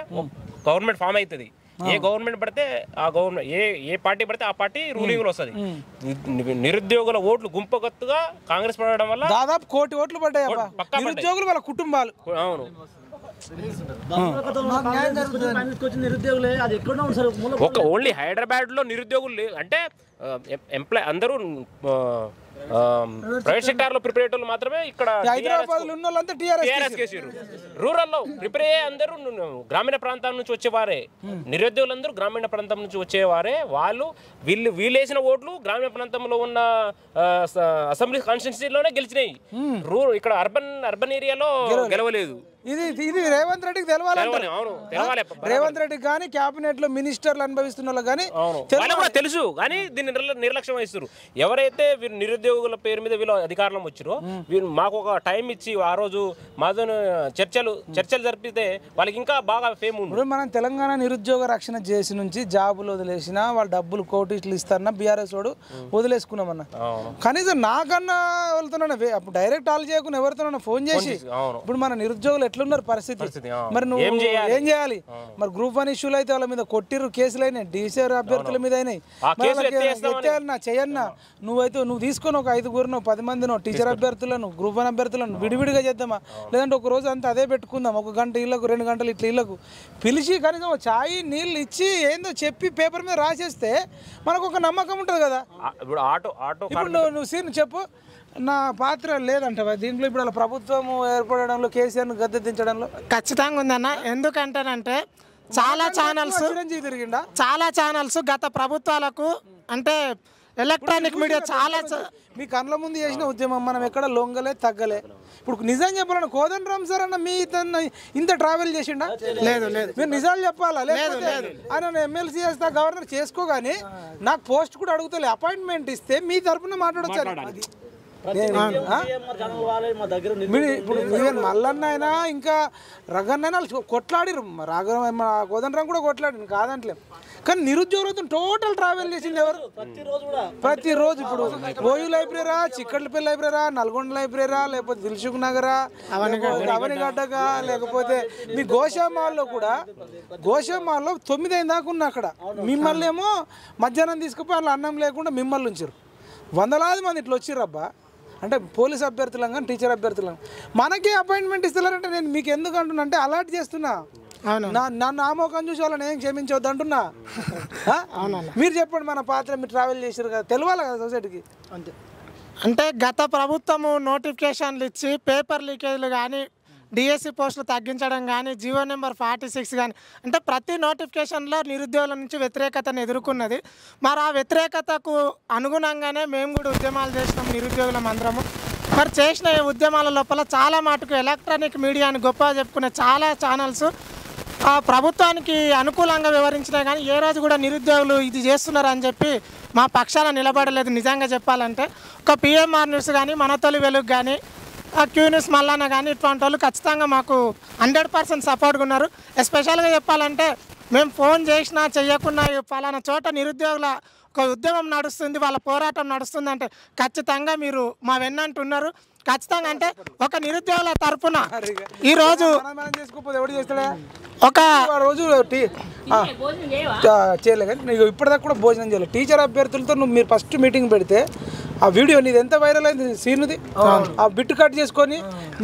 గవర్నమెంట్ ఫామ్ అవుతుంది. ఏ గవర్నమెంట్ పడితే ఆ గవర్నమెంట్ ఏ పార్టీ పడితే ఆ పార్టీ రూలింగ్ లో వస్తుంది. నిరుద్యోగుల ఓట్లు గుంపగత్తుగా కాంగ్రెస్ పడడం వల్ల దాదాపు కోటి ఓట్లు పడ్డాయి నిరుద్యోగులు వాళ్ళ కుటుంబాలు. అవును, ఓన్లీ హైదరాబాద్ లో నిరుద్యోగులు అంటే ఎంప్లాయ్ అందరూ ప్రైవేట్ సెక్టార్ లో ప్రిపేర్ అయ్యేటోళ్ళు మాత్రమే ఇక్కడ హైదరాబాద్ లో ఉన్న వాళ్ళంతా టీఆర్ఎస్ కేసీఆర్. రూరల్ లో ప్రిపేర్ అయ్యే అందరూ గ్రామీణ ప్రాంతాల నుంచి వచ్చేవారే. నిరుద్యోగులందరూ గ్రామీణ ప్రాంతం నుంచి వచ్చేవారే. వీళ్ళు వేసిన ఓట్లు గ్రామీణ ప్రాంతంలో ఉన్న అసెంబ్లీ కాన్స్టిట్యున్సీలోనే గెలిచినాయి. ఇక్కడ అర్బన్ ఏరియాలో గెలవలేదు. ఇది రేవంత్ రెడ్డికి తెలవాలి. రేవంత్ రెడ్డికి కానీ క్యాబినెట్ లో మినిస్టర్లు అనుభవిస్తున్న వాళ్ళు కానీ తెలుసు, కానీ దీన్ని నిర్లక్ష్యం వహిస్తారు. ఎవరైతే వీరు నిరుద్యోగుల పేరు మీద వీళ్ళు అధికారంలో వచ్చారో వీళ్ళు మాకు ఒక టైం ఇచ్చి ఆ రోజు మాతో చర్చలు జరిపితే వాళ్ళకి ఇంకా బాగా ఫేమ్ ఉంది. మనం తెలంగాణ నిరుద్యోగ రక్షణ చేసి నుంచి జాబులు వదిలేసిన వాళ్ళు డబ్బులు కోటిట్లు ఇస్తారన్న బీఆర్ఎస్ వాడు వదిలేసుకున్నామన్న. కనీసం నాకన్నా వెళ్తున్నా అప్పుడు డైరెక్ట్ ఆల్ చేయకుండా ఎవరితోనన్నా ఫోన్ చేసి ఇప్పుడు మన నిరుద్యోగులు ఎట్లున్నారు పరిస్థితి, మరి నువ్వు ఏం చేయాలి? మరి గ్రూప్ 1 ఇష్యూలు అయితే వాళ్ళ మీద కొట్టిర్రు, కేసులు అయినాయి, డీసీఆర్ అభ్యర్థుల మీద అయినాయి. ఎత్తేయాలన్నా చేయన్నా నువ్వు తీసుకొని ఒక 5 10 మందినో టీచర్ అభ్యర్థులను గ్రూప్ 1 అభ్యర్థులను విడివిడిగా చేద్దామా? లేదంటే ఒక రోజు అంతా అదే పెట్టుకుందాం. 1 గంట ఇళ్ళకు 2 గంటలు ఇట్లా ఇళ్ళకు పిలిచి కనీసం చాయ్ నీళ్ళు ఇచ్చి ఏందో చెప్పి పేపర్ మీద రాసేస్తే మనకు ఒక నమ్మకం ఉంటుంది కదా. ఇప్పుడు నువ్వు సీన్ చెప్పు, నా పాత్ర లేదంటావా దీంట్లో? ఇప్పుడు అలా ప్రభుత్వం ఏర్పడడంలో కేసీఆర్ను గద్దె దించడంలో ఖచ్చితంగా ఉందన్న. ఎందుకంటేనంటే చాలా ఛానల్స్ గత ప్రభుత్వాలకు అంటే ఎలక్ట్రానిక్ మీడియా చాలా మీ కళ్ళ ముందు చేసిన ఉద్యమం మనం ఎక్కడ లొంగలే తగ్గలే. ఇప్పుడు నిజం చెప్పాలన్న కోదండరామ్ సార్ అన్న మీ ఇంత ట్రావెల్ చేసిండా? లేదు. మీరు నిజాలు చెప్పాలా? లేదు. ఆయన ఎమ్మెల్సీ చేస్తా గవర్నర్ చేసుకోగాని నాకు పోస్ట్ కూడా అడుగుతలే. అపాయింట్మెంట్ ఇస్తే మీ తరఫున మాట్లాడొచ్చు. ఇప్పుడు మల్లన్న అయినా ఇంకా రగన్నైనా కొట్లాడిరు. కోదండరాం కూడా కొట్లాడి కాదంటలే. కానీ నిరుద్యోగులతో టోటల్ ట్రావెల్ చేసింది ఎవరు? ప్రతిరోజు ఇప్పుడు ఓయూ లైబ్రరీరా, చిక్కట్లపల్లి లైబ్రరీరా, నల్గొండ లైబ్రరీరా, లేకపోతే దిల్సుఖ్ నగరా, అవనిగడ్డగా, లేకపోతే మీ గోషామాల్లో కూడా 9 అయిన దాకా ఉన్నా అక్కడ. మిమ్మల్ని ఏమో మధ్యాహ్నం తీసుకుపోయి వాళ్ళు అన్నం లేకుండా మిమ్మల్ని ఉంచారు. వందలాది మంది ఇట్లా వచ్చిర్రు అబ్బా. అంటే పోలీస్ అభ్యర్థులం కానీ టీచర్ అభ్యర్థులం మనకే అపాయింట్మెంట్ ఇస్తున్నారంటే నేను మీకు ఎందుకు అంటున్నా అంటే అలర్ట్ చేస్తున్నా. నన్ను ఆమోకం చూసి వాళ్ళని ఏం క్షమించవద్దు అంటున్నా. మీరు చెప్పండి, మన పాత్ర మీరు ట్రావెల్ చేసారు కదా, తెలవాలి కదా సొసైటీకి. అంటే గత ప్రభుత్వము నోటిఫికేషన్లు ఇచ్చి పేపర్ లీకేజ్లు కానీ డిఎస్సి పోస్టులు తగ్గించడం కానీ జీవో నెంబర్ 46 కానీ అంటే ప్రతి నోటిఫికేషన్లో నిరుద్యోగుల నుంచి వ్యతిరేకతను ఎదుర్కొన్నది. మరి ఆ వ్యతిరేకతకు అనుగుణంగానే మేము కూడా ఉద్యమాలు చేసినాం నిరుద్యోగులం అందరము. మరి చేసిన ఈ ఉద్యమాల లోపల చాలా మటుకు ఎలక్ట్రానిక్ మీడియాని గొప్పగా చెప్పుకునే చాలా ఛానల్స్ ఆ ప్రభుత్వానికి అనుకూలంగా వివరించినా కానీ ఏ రోజు కూడా నిరుద్యోగులు ఇది చేస్తున్నారు అని చెప్పి మా పక్షాన నిలబడలేదు. నిజంగా చెప్పాలంటే ఒక పిఎంఆర్ న్యూస్ కానీ, మన తొలి వెలుగు కానీ, క్యూ న్యూస్ మల్లన్న కానీ ఇటువంటి వాళ్ళు ఖచ్చితంగా మాకు 100% సపోర్ట్గా ఉన్నారు. ఎస్పెషల్గా చెప్పాలంటే మేము ఫోన్ చేసినా చెయ్యకున్నా పలానా చోట నిరుద్యోగుల ఒక ఉద్యమం నడుస్తుంది, వాళ్ళ పోరాటం నడుస్తుంది అంటే ఖచ్చితంగా మీరు మా వెన్నంటున్నారు. ఖచ్చితంగా అంటే ఒక నిరుద్యోగుల తరఫున ఈరోజు ఒక రోజు చేయలే కానీ నీకు ఇప్పటిదాకా కూడా భోజనం చేయలేదు. టీచర్ అభ్యర్థులతో మీరు ఫస్ట్ మీటింగ్ పెడితే ఆ వీడియో నీది ఎంత వైరల్ అయింది సీనుది. ఆ బిట్ కట్ చేసుకొని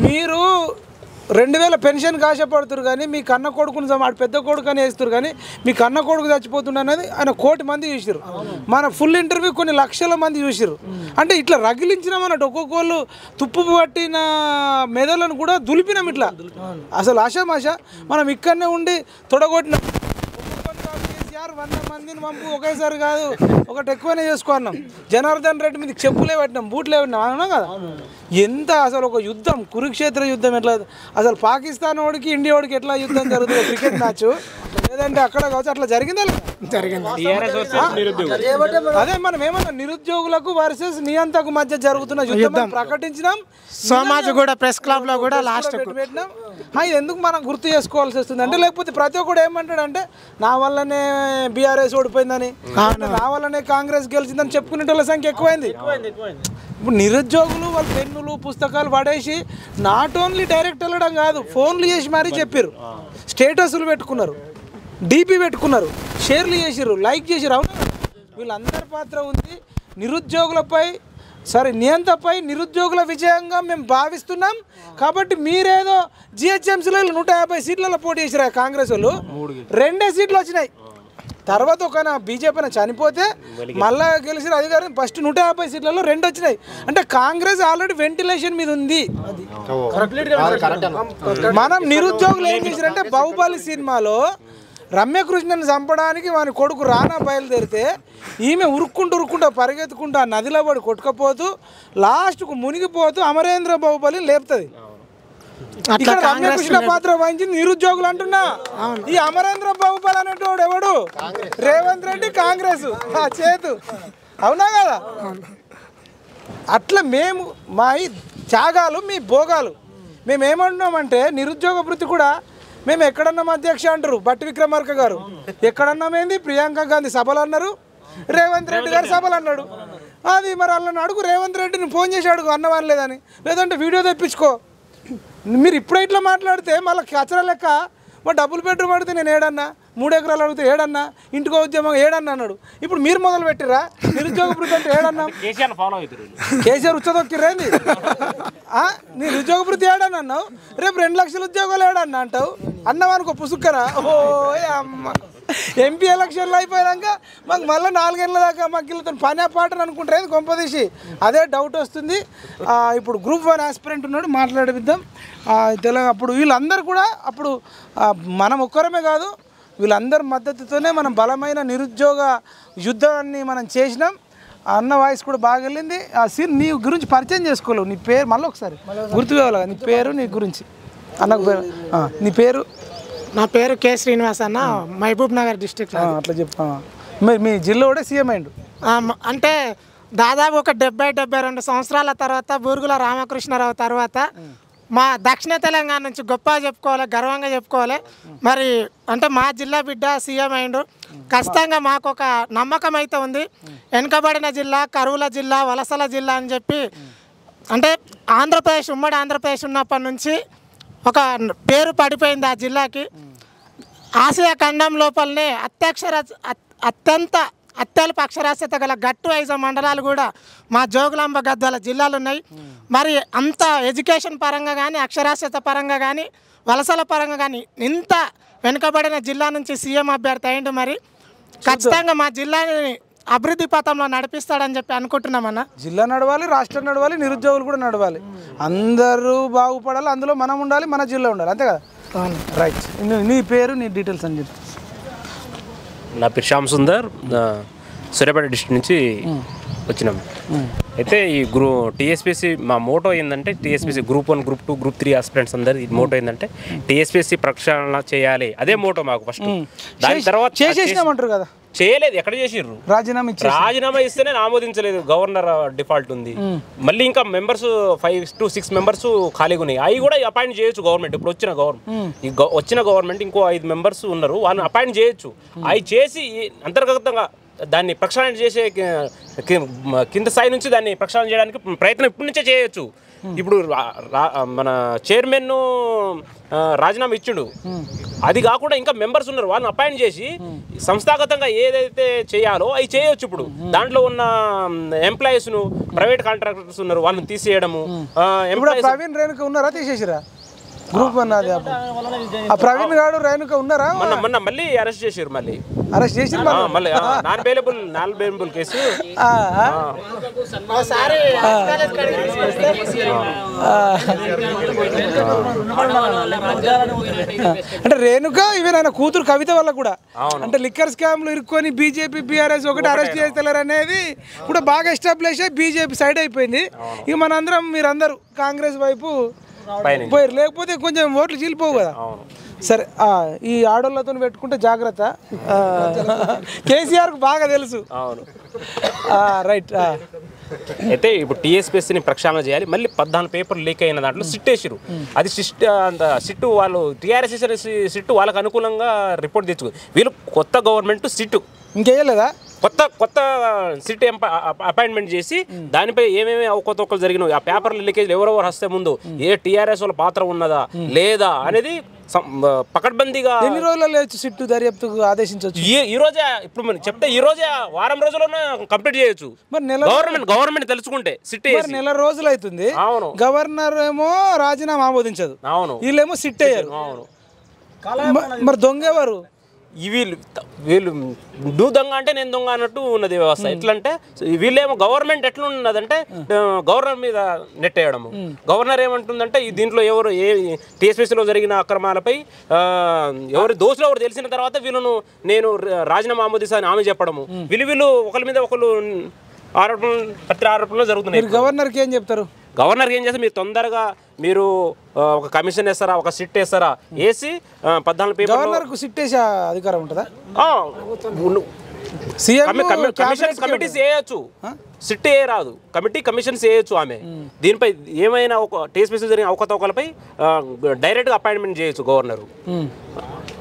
మీరు 2000 పెన్షన్కి ఆశపడుతురు కానీ మీ కన్న కొడుకుని వాడు పెద్ద కొడుకు అని వేస్తారు కానీ మీ కన్న కొడుకు చచ్చిపోతుండ అనేది ఆయన 1 కోటి మంది చూసారు. మన ఫుల్ ఇంటర్వ్యూ కొన్ని లక్షల మంది చూసారు. అంటే ఇట్లా రగిలించినాం అన్నట్టు ఒక్కొక్కళ్ళు తుప్పు పట్టిన మెదలను కూడా దులిపినాం ఇట్లా. అసలు ఆశామాష మనం ఇక్కడనే ఉండి తొడగొట్టిన 100 మందిని పంపు ఒకేసారి కాదు, ఒకటి ఎక్కువనే చేసుకున్నాం. జనార్దన్ రెడ్డి మీద చెప్పులే పెట్టినాం, బూట్లే పెట్టినాం అన్నాం కదా. ఎంత అసలు ఒక యుద్ధం, కురుక్షేత్ర యుద్ధం ఎట్లా అసలు పాకిస్తాన్ వాడికి ఇండియా వాడికి ఎట్లా యుద్ధం జరుగుతుంది క్రికెట్ మ్యాచ్ లేదంటే అక్కడ కావచ్చు అట్లా జరిగిందా? జరిగింది. అదే మనం ఏమన్నా నిరుద్యోగులకు వర్సెస్ నియంతకు మధ్య జరుగుతున్న యుద్ధం ప్రకటించినాం. సోమాజు కూడా ప్రెస్ క్లబ్ లో కూడా లాస్ట్ పెట్టినాం. ఇది ఎందుకు మనం గుర్తు చేసుకోవాల్సి వస్తుంది అంటే, లేకపోతే ప్రతి ఒక్కడు ఏమంటాడంటే నా వల్లనే బీఆర్ఎస్ ఓడిపోయిందని, నా వల్లనే కాంగ్రెస్ గెలిచిందని చెప్పుకునే వాళ్ళ సంఖ్య ఎక్కువైంది. ఇప్పుడు నిరుద్యోగులు వాళ్ళ పెన్నులు పుస్తకాలు పడేసి నాట్ ఓన్లీ డైరెక్ట్ వెళ్ళడం కాదు, ఫోన్లు చేసి మరీ చెప్పారు, స్టేటస్లు పెట్టుకున్నారు, డీపీ పెట్టుకున్నారు, షేర్లు చేసిర్రు, లైక్ చేసిర్రు. అవునా? వీళ్ళందరి పాత్ర ఉంది. నిరుద్యోగులపై నియంతపై నిరుద్యోగుల విజయంగా మేము భావిస్తున్నాం. కాబట్టి మీరేదో జిహెచ్ఎంసీలో 150 సీట్లలో పోటీ చేసిరా కాంగ్రెస్ వాళ్ళు, 2 సీట్లు వచ్చినాయి. తర్వాత ఒక బీజేపీ చనిపోతే మళ్ళా గెలిచిన అధికారం ఫస్ట్ 150 సీట్లలో 2 వచ్చినాయి. అంటే కాంగ్రెస్ ఆల్రెడీ వెంటిలేషన్ మీద ఉంది. మనం నిరుద్యోగులు ఏం చేశారంటే, బాహుబలి సినిమాలో రమ్యకృష్ణని చంపడానికి వాని కొడుకు రానా బయలుదేరితే ఈమె ఉరుక్కుంటూ పరిగెత్తుకుంటూ ఆ నదిలో పడి కొట్టుకపోతూ లాస్ట్కు మునిగిపోతూ అమరేంద్ర బాహుబలి లేపుతుంది. ఇక్కడ రమ్యకృష్ణ పాత్ర వహించింది నిరుద్యోగులు అంటున్నా. ఈ అమరేంద్ర బాహుబలి అనేటోడు ఎవడు? రేవంత్ రెడ్డి, కాంగ్రెస్ చేతు. అవునా కదా? అట్లా మేము మా ఈ త్యాగాలు మీ భోగాలు. మేము ఏమంటున్నామంటే, నిరుద్యోగ వృత్తి కూడా మేము ఎక్కడన్నాం అధ్యక్ష అంటారు బట్టి విక్రమార్క గారు, ఎక్కడన్నామేంది ప్రియాంక గాంధీ సభలు అన్నారు, రేవంత్ రెడ్డి గారు సభలు అన్నాడు. అది మరి అన్న అడుగు, రేవంత్ రెడ్డిని ఫోన్ చేసి అడుగు అన్నవాని లేదని, లేదంటే వీడియో తెప్పించుకో. మీరు ఇప్పుడు ఇట్లా మాట్లాడితే మళ్ళీ కచరా లెక్క మా డబుల్ బెడ్రూమ్ అడిగితే నేను ఏడన్నా, 3 ఎకరాలు అడిగితే ఏడన్నా, ఇంటికో ఉద్యమం ఏడన్నా అన్నాడు. ఇప్పుడు మీరు మొదలు పెట్టిరా నిరుద్యోగ వృత్తి అంటే ఏడన్నా? కేసీఆర్ ఉచ్చదొక్కిరేంది? నిరుద్యోగ వృత్తి ఏడన్నా అన్నావు, రేపు 2 లక్షల ఉద్యోగాలు ఏడన్నా అంటావు. అన్నవానుకో పుసుక్కరా. ఓ అమ్మ, ఎంపీ ఎలక్షన్లు అయిపోయాక మాకు మళ్ళీ 4 ఏళ్ళ దాకా మాకు వీళ్ళతో పని పాటని అనుకుంటారు కొంపదీసి. అదే డౌట్ వస్తుంది. ఇప్పుడు గ్రూప్ 1 ఆస్పిరెంట్ ఉన్నాడు, మాట్లాడిద్దాం. తెలంగాణ అప్పుడు వీళ్ళందరూ కూడా అప్పుడు మనం ఒక్కరమే కాదు, వీళ్ళందరి మద్దతుతోనే మనం బలమైన నిరుద్యోగ యుద్ధాన్ని మనం చేసినాం. అన్న వాయిస్ కూడా బాగా వెళ్ళింది. నీ గురించి పరిచయం చేసుకోలేవు, నీ పేరు మళ్ళీ ఒకసారి గుర్తు కావాలి. నీ పేరు, నీ గురించి అన్నకు పేరు, నీ పేరు? నా పేరు కె శ్రీనివాస్ అన్న, మహబూబ్ నగర్ డిస్ట్రిక్ట్. అట్లా చెప్పా. మరి మీ జిల్లా కూడా సీఎం అయిండు అంటే దాదాపు ఒక 70-72 సంవత్సరాల తర్వాత బూరుగుల రామకృష్ణారావు తర్వాత మా దక్షిణ తెలంగాణ నుంచి గొప్ప చెప్పుకోవాలి, గర్వంగా చెప్పుకోవాలి. మరి అంటే మా జిల్లా బిడ్డ సీఎం అయిండు. ఖచ్చితంగా మాకు ఒక నమ్మకం అయితే ఉంది. వెనుకబడిన జిల్లా, కరువుల జిల్లా, వలసల జిల్లా అని చెప్పి, అంటే ఆంధ్రప్రదేశ్, ఉమ్మడి ఆంధ్రప్రదేశ్ ఉన్నప్పటి నుంచి ఒక పేరు పడిపోయింది ఆ జిల్లాకి. ఆసియా ఖండం లోపలనే అత్యల్ప అక్షరాస్యత గల గట్టు 5 మండలాలు కూడా మా జోగులాంబ గద్వాల జిల్లాలు ఉన్నాయి. మరి అంత ఎడ్యుకేషన్ పరంగా కానీ, అక్షరాస్యత పరంగా కానీ, వలసల పరంగా కానీ ఇంత వెనుకబడిన జిల్లా నుంచి సీఎం అభ్యర్థి అయ్యిండు. మరి ఖచ్చితంగా మా జిల్లాని అభివృద్ధి పథంలో నడిపిస్తాడని చెప్పి అనుకుంటున్నామన్న. జిల్లా నడవాలి, రాష్ట్రం నడవాలి, నిరుద్యోగులు కూడా నడవాలి, అందరూ బాగుపడాలి, అందులో మనం ఉండాలి, మన జిల్లా ఉండాలి, అంతే కదా? రైట్. నీ పేరు, నీ డీటెయిల్స్ అని చెప్పి. నా పేరు శ్యామ్ సుందర్, సూర్యాపేట డిస్ట్రిక్ట్ నుంచి వచ్చినాం. అయితే ఈ టీఎస్పీఎస్సీ మా మోటో ఏంటంటే, TSPSC group 1, group 2, group 3 aspirants అందరు ఈ మోటో ఏంటంటే టీఎస్పీఎస్సీ ప్రక్షాళన చేయాలి. అదే మోటో మాకు ఫస్ట్. దాని తర్వాత చేసేసినామంటారు కదా, చేయలేదు. ఎక్కడ చేసిర్రు? రాజీనామా ఇస్తేనే ఆమోదించలేదు, గవర్నర్ డిఫాల్ట్ ఉంది. మళ్ళీ ఇంకా మెంబర్స్ 5 to 6 మెంబర్స్ ఖాళీగా ఉన్నాయి. అవి కూడా అపాయింట్ చేయొచ్చు గవర్నమెంట్. ఇప్పుడు వచ్చిన గవర్నమెంట్ ఇంకో 5 మెంబర్స్ ఉన్నారు, వాళ్ళని అపాయింట్ చేయొచ్చు. అవి చేసి అంతర్గతంగా దాన్ని ప్రక్షాళన చేసే కింద స్థాయి నుంచి దాన్ని ప్రక్షాళన చేయడానికి ప్రయత్నం ఇప్పటి నుంచే చేయొచ్చు. ఇప్పుడు మన చైర్మన్ రాజీనామా ఇచ్చిండు, అది కాకుండా ఇంకా మెంబర్స్ ఉన్నారు, వాళ్ళని అపాయింట్ చేసి సంస్థాగతంగా ఏదైతే చేయాలో అవి చేయొచ్చు. ఇప్పుడు దాంట్లో ఉన్న ఎంప్లాయీస్ను, ప్రైవేట్ కాంట్రాక్టర్స్ ఉన్నారు, వాళ్ళని తీసేయడము. ప్రవీణ్ రేణుక ఉన్నారా, తీసేసిరా? గ్రూప్ 1 అది. ఆ ప్రవీణ్ గారు రేణుక ఉన్నారా? మొన్న మళ్ళీ అరెస్ట్ చేసారు. మళ్ళీ అరెస్ట్ చేసి మళ్ళీ నాన్ బెయిలబుల్ కేసు. అంటే రేణుక ఈవెన్ ఆయన కూతురు కవిత వల్ల కూడా అంటే లిక్కర్ స్కామ్లు ఇరుక్కొని బీజేపీ, బీఆర్ఎస్ ఒకటి అరెస్ట్ చేస్తలేరు అనేది కూడా బాగా ఎస్టాబ్లిష్ అయ్యి బీజేపీ సైడ్ అయిపోయింది. ఇక మనందరం మీరందరూ కాంగ్రెస్ వైపు పోయారు, లేకపోతే కొంచెం ఓట్లు చీలిపోవు కదా. సరే ఈ ఆడోళ్ళతో పెట్టుకుంటే జాగ్రత్త. కేసీఆర్కు బాగా తెలుసు. అవును రైట్. అయితే ఇప్పుడు టీఎస్పీఎస్సీని ప్రక్షాళన చేయాలి. మళ్ళీ 14 పేపర్లు లీక్ అయిన దాంట్లో సిట్ వేసిరు. అది సిట్టు వాళ్ళు టీఆర్ఎస్ సిట్టు వాళ్ళకు అనుకూలంగా రిపోర్ట్ తెచ్చుకో. వీళ్ళు కొత్త గవర్నమెంట్ సిట్టు ఇంకేయలేదా, కొత్త సిట్ అపాయింట్మెంట్ చేసి దానిపై ఏమేమి అవకతవకలు జరిగినాయి, ఆ పేపర్ల లీకేజ్ ఎవరెవరు హస్తే ముందు ఏ టీఆర్ఎస్ వాళ్ళ పాత్ర ఉన్నదా లేదా అనేది పకడ్బందీగా ఎన్ని రోజులలో సిట్టు దర్యాప్తుకు ఆదేశించవచ్చు? ఈ రోజే ఇప్పుడు మనం చెప్తే ఈ రోజే వారం రోజుల్లోనే కంప్లీట్ చేయొచ్చు. మరి గవర్నమెంట్ తెలుసుకుంటే సిట్ నెల రోజులు అవుతుంది. అవును. గవర్నర్ ఏమో రాజీనామా ఆమోదించదు. అవును. వీళ్ళేమో సిట్ అయ్యారు. అవును. మరి దొంగ ఎవరు? వీళ్ళు నువ్వు దొంగ అంటే నేను దొంగ అన్నట్టు ఉన్నది వ్యవస్థ. ఎట్లంటే వీళ్ళేమో గవర్నమెంట్ ఎట్లా ఉన్నదంటే గవర్నర్ మీద నెట్టేయడము. గవర్నర్ ఏమంటుందంటే దీంట్లో ఎవరు ఏ టీఎస్పీసీలో జరిగిన అక్రమాలపై ఎవరు దోషులు ఎవరు తెలిసిన తర్వాత వీళ్ళను నేను రాజీనామా ఆమోదిస్తానని ఆమె చెప్పడము. వీళ్ళు ఒకరి మీద ఒకరు ఆరోపణలు జరుగుతున్నాయి. గవర్నర్కి ఏం చెప్తారు? గవర్నర్కి ఏం చేస్తే మీరు తొందరగా మీరు ఒక కమిషన్ వేస్తారా, ఒక సిట్ వేస్తారా, వేసి 14 పేపర్. గవర్నర్కు సిట్ వేసే అధికారం ఉంటుందా? కమిటీస్ వేయచ్చు, సిట్ ఏ రాదు, కమిషన్స్ వేయచ్చు. ఆమె దీనిపై ఏమైనా ఒక టీఎస్పీసీ జరిగిన అవకతవకలపై డైరెక్ట్గా అపాయింట్మెంట్ చేయొచ్చు గవర్నరు.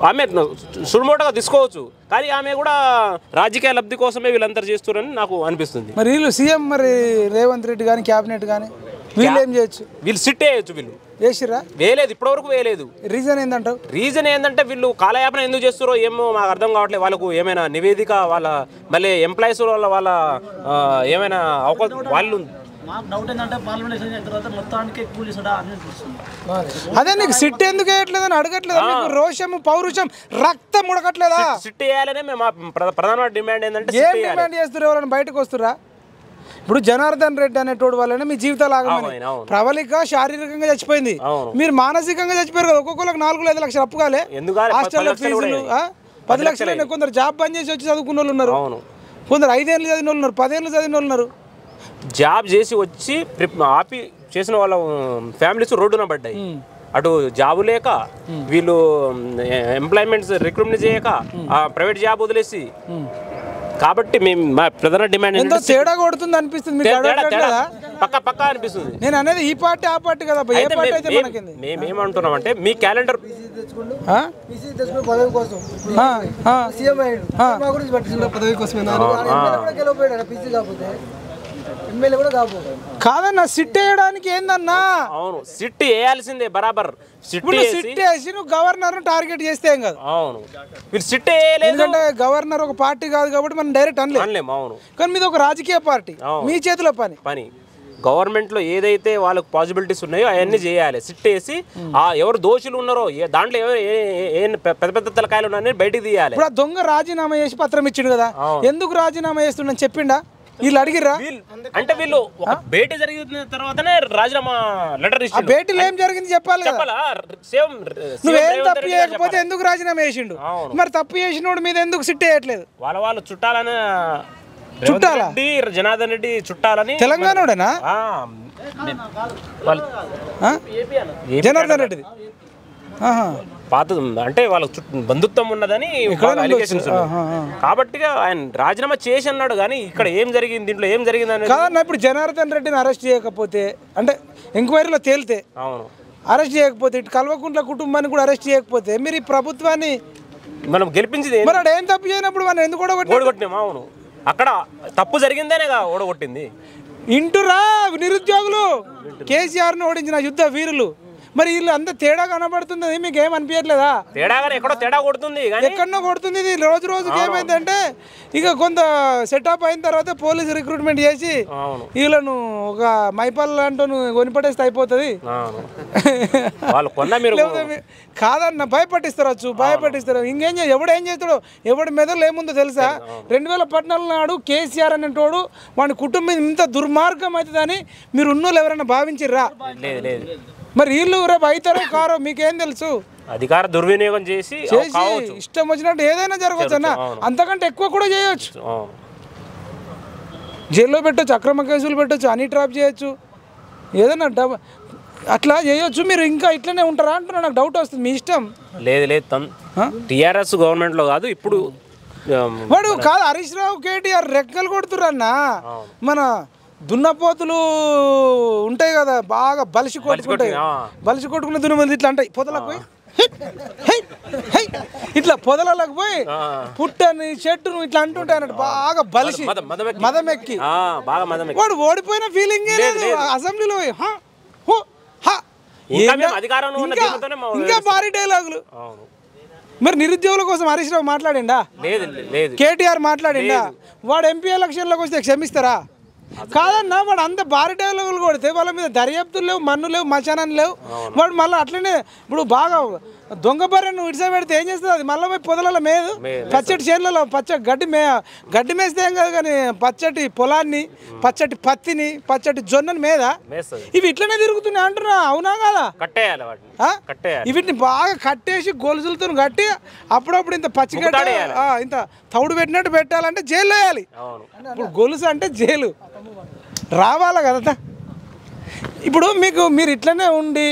ఆమె సుడుమోటగా తీసుకోవచ్చు. కానీ ఆమె కూడా రాజకీయ లబ్ధి కోసమే వీళ్ళందరూ చేస్తున్నారని నాకు అనిపిస్తుంది. మరి వీళ్ళు సీఎం మరి రేవంత్ రెడ్డి కానీ క్యాబినెట్ కానీ వీళ్ళు ఏం చేయొచ్చు? వీళ్ళు సిట్ వేయచ్చు. వీళ్ళు వేసిరా? వేయలేదు, ఇప్పటివరకు వేయలేదు. రీజన్ ఏంటంటావు? రీజన్ ఏంటంటే వీళ్ళు కాలయాపన ఎందుకు చేస్తారో ఏమో మాకు అర్థం కావట్లేదు. వాళ్ళకు ఏమైనా నివేదిక వాళ్ళ మళ్ళీ ఎంప్లాయీస్ వాళ్ళ ఏమైనా వాళ్ళు మాకు డౌట్ ఏంటంటే పార్లమెంట్ ఎలక్షన్ అయిన తర్వాత మొత్తానికి కూలిసడా అని అనిపిస్తుంది. అదే నీకు సిట్ ఎందుకు వేయట్లేదని అడగట్లేదు. రోషము పౌరుషం రక్తం ఉడకట్లేదా? సిట్ వేయాలనే మేము ప్రధాన డిమాండ్ ఏంటంటే ఏం డిమాండ్ చేస్తారు? ఎవరైనా బయటకు వస్తురా? ఇప్పుడు జనార్దన్ రెడ్డి అనేటోడు వల్లనే మీ జీవితాలు ఆగమని. ప్రబలిక శారీరకంగా చచ్చిపోయింది, మీరు మానసికంగా చచ్చిపోయారు కదా. ఒక్కొక్కరికి 4-5 లక్షలు అప్పు కాలే, హాస్టల్లో ఫీజులు 10 లక్షలు. కొందరు జాబ్ బంద్ చేసి వచ్చి చదువుకున్న వాళ్ళు ఉన్నారు, కొందరు 5 ఏళ్ళు చదివిన వాళ్ళు ఉన్నారు, 10 ఏళ్ళు చదివిన వాళ్ళు ఉన్నారు. జాబ్ చేసి వచ్చి ఆపి చేసిన వాళ్ళ ఫ్యామిలీస్ రోడ్డున పడ్డాయి. అటు జాబు లేక వీళ్ళు ఎంప్లాయ్మెంట్స్ రిక్రూట్మెంట్ చేయక ప్రైవేట్ జాబ్ వదిలేసి. కాబట్టి మేము మా ప్రధాన డిమాండ్ ఎంతో తేడా కొడుతుంది అనిపిస్తుంది. పక్క అనిపిస్తుంది. నేను అనేది ఈ పార్టీ ఆ పార్టీ కదా. మేమేమంటున్నాం అంటే మీ క్యాలెండర్ కాదన్నా, సిట్ వేయడానికి ఏందన్నా? అవును, సిట్ వేయాల్సిందే బరాబర్. సిట్ వేసి నువ్వు గవర్నర్ టార్గెట్ చేస్తే ఏం కాదు. అవును, మీరు సిట్ వేయలేదు. ఎందుకంటే గవర్నర్ ఒక పార్టీ కాదు కాబట్టి మనం డైరెక్ట్ అనలేము. అవును, కానీ మీది ఒక రాజకీయ పార్టీ, మీ చేతిలో పని. గవర్నమెంట్లో ఏదైతే వాళ్ళకు పాసిబిలిటీస్ ఉన్నాయో అవన్నీ చేయాలి. సిట్ వేసి ఎవరు దోషులు ఉన్నారో దాంట్లో పెద్ద పెద్ద తలకాయలు ఉన్నాయని బయటికి తీయాలి. ఇప్పుడు ఆ దొంగ రాజీనామా చేసి పత్రం ఇచ్చిండు కదా, ఎందుకు రాజీనామా చేస్తుండని చెప్పిండా? వీళ్ళు అడిగిర్రా? అంటే వీళ్ళు భేటీ జరిగిన తర్వాతనే రాజీనామా లెటర్ ఇచ్చిండు. భేటీలో ఏం జరిగింది చెప్పాలి కదా. నువ్వేం తప్పు చేయకపోతే ఎందుకు రాజీనామా చేసిండు? మరి తప్పు చేసినోడు మీద ఎందుకు సిట్ వేయట్లేదు? వాళ్ళు చుట్టాలని, జనార్దన్ రెడ్డి చుట్టాలని. తెలంగాణోడేనా జనార్దన్ రెడ్డిది? పాత అంటే వాళ్ళకి బంధుత్వం ఉన్నదని అలిగేషన్స్. కాబట్టి ఆయన రాజీనామా చేసి అన్నాడు. కానీ ఇక్కడ ఏం జరిగింది, దీంట్లో ఏం జరిగింది అనేది కాదన్నా. ఇప్పుడు జనార్దన్ రెడ్డిని అరెస్ట్ చేయకపోతే, అంటే ఎంక్వైరీలో తేలితే అవును అరెస్ట్ చేయకపోతే, ఇటు కల్వకుంట్ల కుటుంబాన్ని కూడా అరెస్ట్ చేయకపోతే మీరు ఈ ప్రభుత్వాన్ని మనం గెలిపించింది. మరి అక్కడ ఏం తప్పు చేయనప్పుడు మనం ఎందుకు ఓడగొట్టినాం? అవును, అక్కడ తప్పు జరిగిందేనేగా ఓడగొట్టింది. ఇంటురా నిరుద్యోగులు కేసీఆర్ను ఓడించిన యుద్ధ వీరులు. మరి వీళ్ళు అంత తేడా కనబడుతుంది, మీకు ఏం అనిపించట్లేదా? తేడాగానే ఎక్కడో తేడా కొడుతుంది, ఎక్కడో కొడుతుంది. ఇది రోజు రోజుకి ఏమైందంటే ఇక కొంత సెటప్ అయిన తర్వాత పోలీసు రిక్రూట్మెంట్ చేసి వీళ్ళను ఒక మైపాల్ అంటూ కొనిపడేస్తే అయిపోతుంది. కాదన్న భయపట్టిస్తారు. ఇంకేం ఎవడేం చేస్తాడో, ఎవడి మెదలు ఏముందో తెలుసా? 2014 నాడు కేసీఆర్ అనేటోడు వాడి కుటుంబం ఇంత దుర్మార్గం అవుతుందని మీరు ఉన్నోళ్ళు ఎవరైనా భావించిర్రా? మరి వీళ్ళు రేపు అవుతారో కారో మీకేం తెలుసు? అధికార దుర్వినియోగం చేసి ఇష్టం వచ్చినట్టు ఏదైనా జరగవచ్చు అన్న, అంతకంటే ఎక్కువ కూడా చేయొచ్చు. జైల్లో పెట్టచ్చు, అక్రమ కేసులు పెట్టచ్చు, హనీ ట్రాప్ చేయొచ్చు, ఏదైనా అట్లా చేయొచ్చు. మీరు ఇంకా ఇట్లనే ఉంటారా అంటున్నా, నాకు డౌట్ వస్తుంది. మీ ఇష్టం. లేదు లేదు టీఆర్ఎస్ గవర్నమెంట్లో కాదు ఇప్పుడు వాడు కాదు హరీష్ రావు కేటీఆర్ రెక్కలు కొడుతురన్నా. మన దున్నపోతులు ఉంటాయి కదా బాగా బలిసి కొట్టుకుంటాయి, బలిసి కొట్టుకునే దున్నమంది ఇట్లా అంటాయి పొదలకు పోయి ఇట్లా పొదలకు పోయి పుట్టని చెట్టును ఇట్లా అంటుంటాయి అన్నట్టు బాగా బలిసి మదమెక్కి వాడు ఓడిపోయిన ఫీలింగ్ అసెంబ్లీలో ఇంకా భారీ డైలాగులు. మరి నిరుద్యోగుల కోసం హరీష్ రావు మాట్లాడిండా? కేటీఆర్ మాట్లాడిండా? వాడు ఎంపీ ఎలక్షన్లోకి వస్తే క్షమిస్తారా? కాదన్నా, వాడు అంత భారీ డైలాగులు కొడితే వాళ్ళ మీద దర్యాప్తులు లేవు, మన్ను లేవు, మచానం లేవు. వాడు మళ్ళీ అట్లనే ఇప్పుడు బాగా దొంగ బర్రెను ఇడిసా పెడితే ఏం చేస్తుంది? అది మళ్ళీ పోయి పొదల మేదు పచ్చటి చేనులలో గడ్డి మేస్తే ఏం కాదు, కానీ పచ్చటి పొలాన్ని, పచ్చటి పత్తిని, పచ్చటి జొన్నని మీద ఇవి ఇట్లనే తిరుగుతున్నాయి అంటున్నా. అవునా కదా? వీటిని బాగా కట్టేసి గొలుసులతో కట్టి అప్పుడప్పుడు ఇంత పచ్చిగడ్డ ఇంత తౌడు పెట్టినట్టు పెట్టాలంటే జైలు వేయాలి. ఇప్పుడు గొలుసు అంటే జైలు రావాలా కదా. ఇప్పుడు మీరు ఇట్లనే ఉండి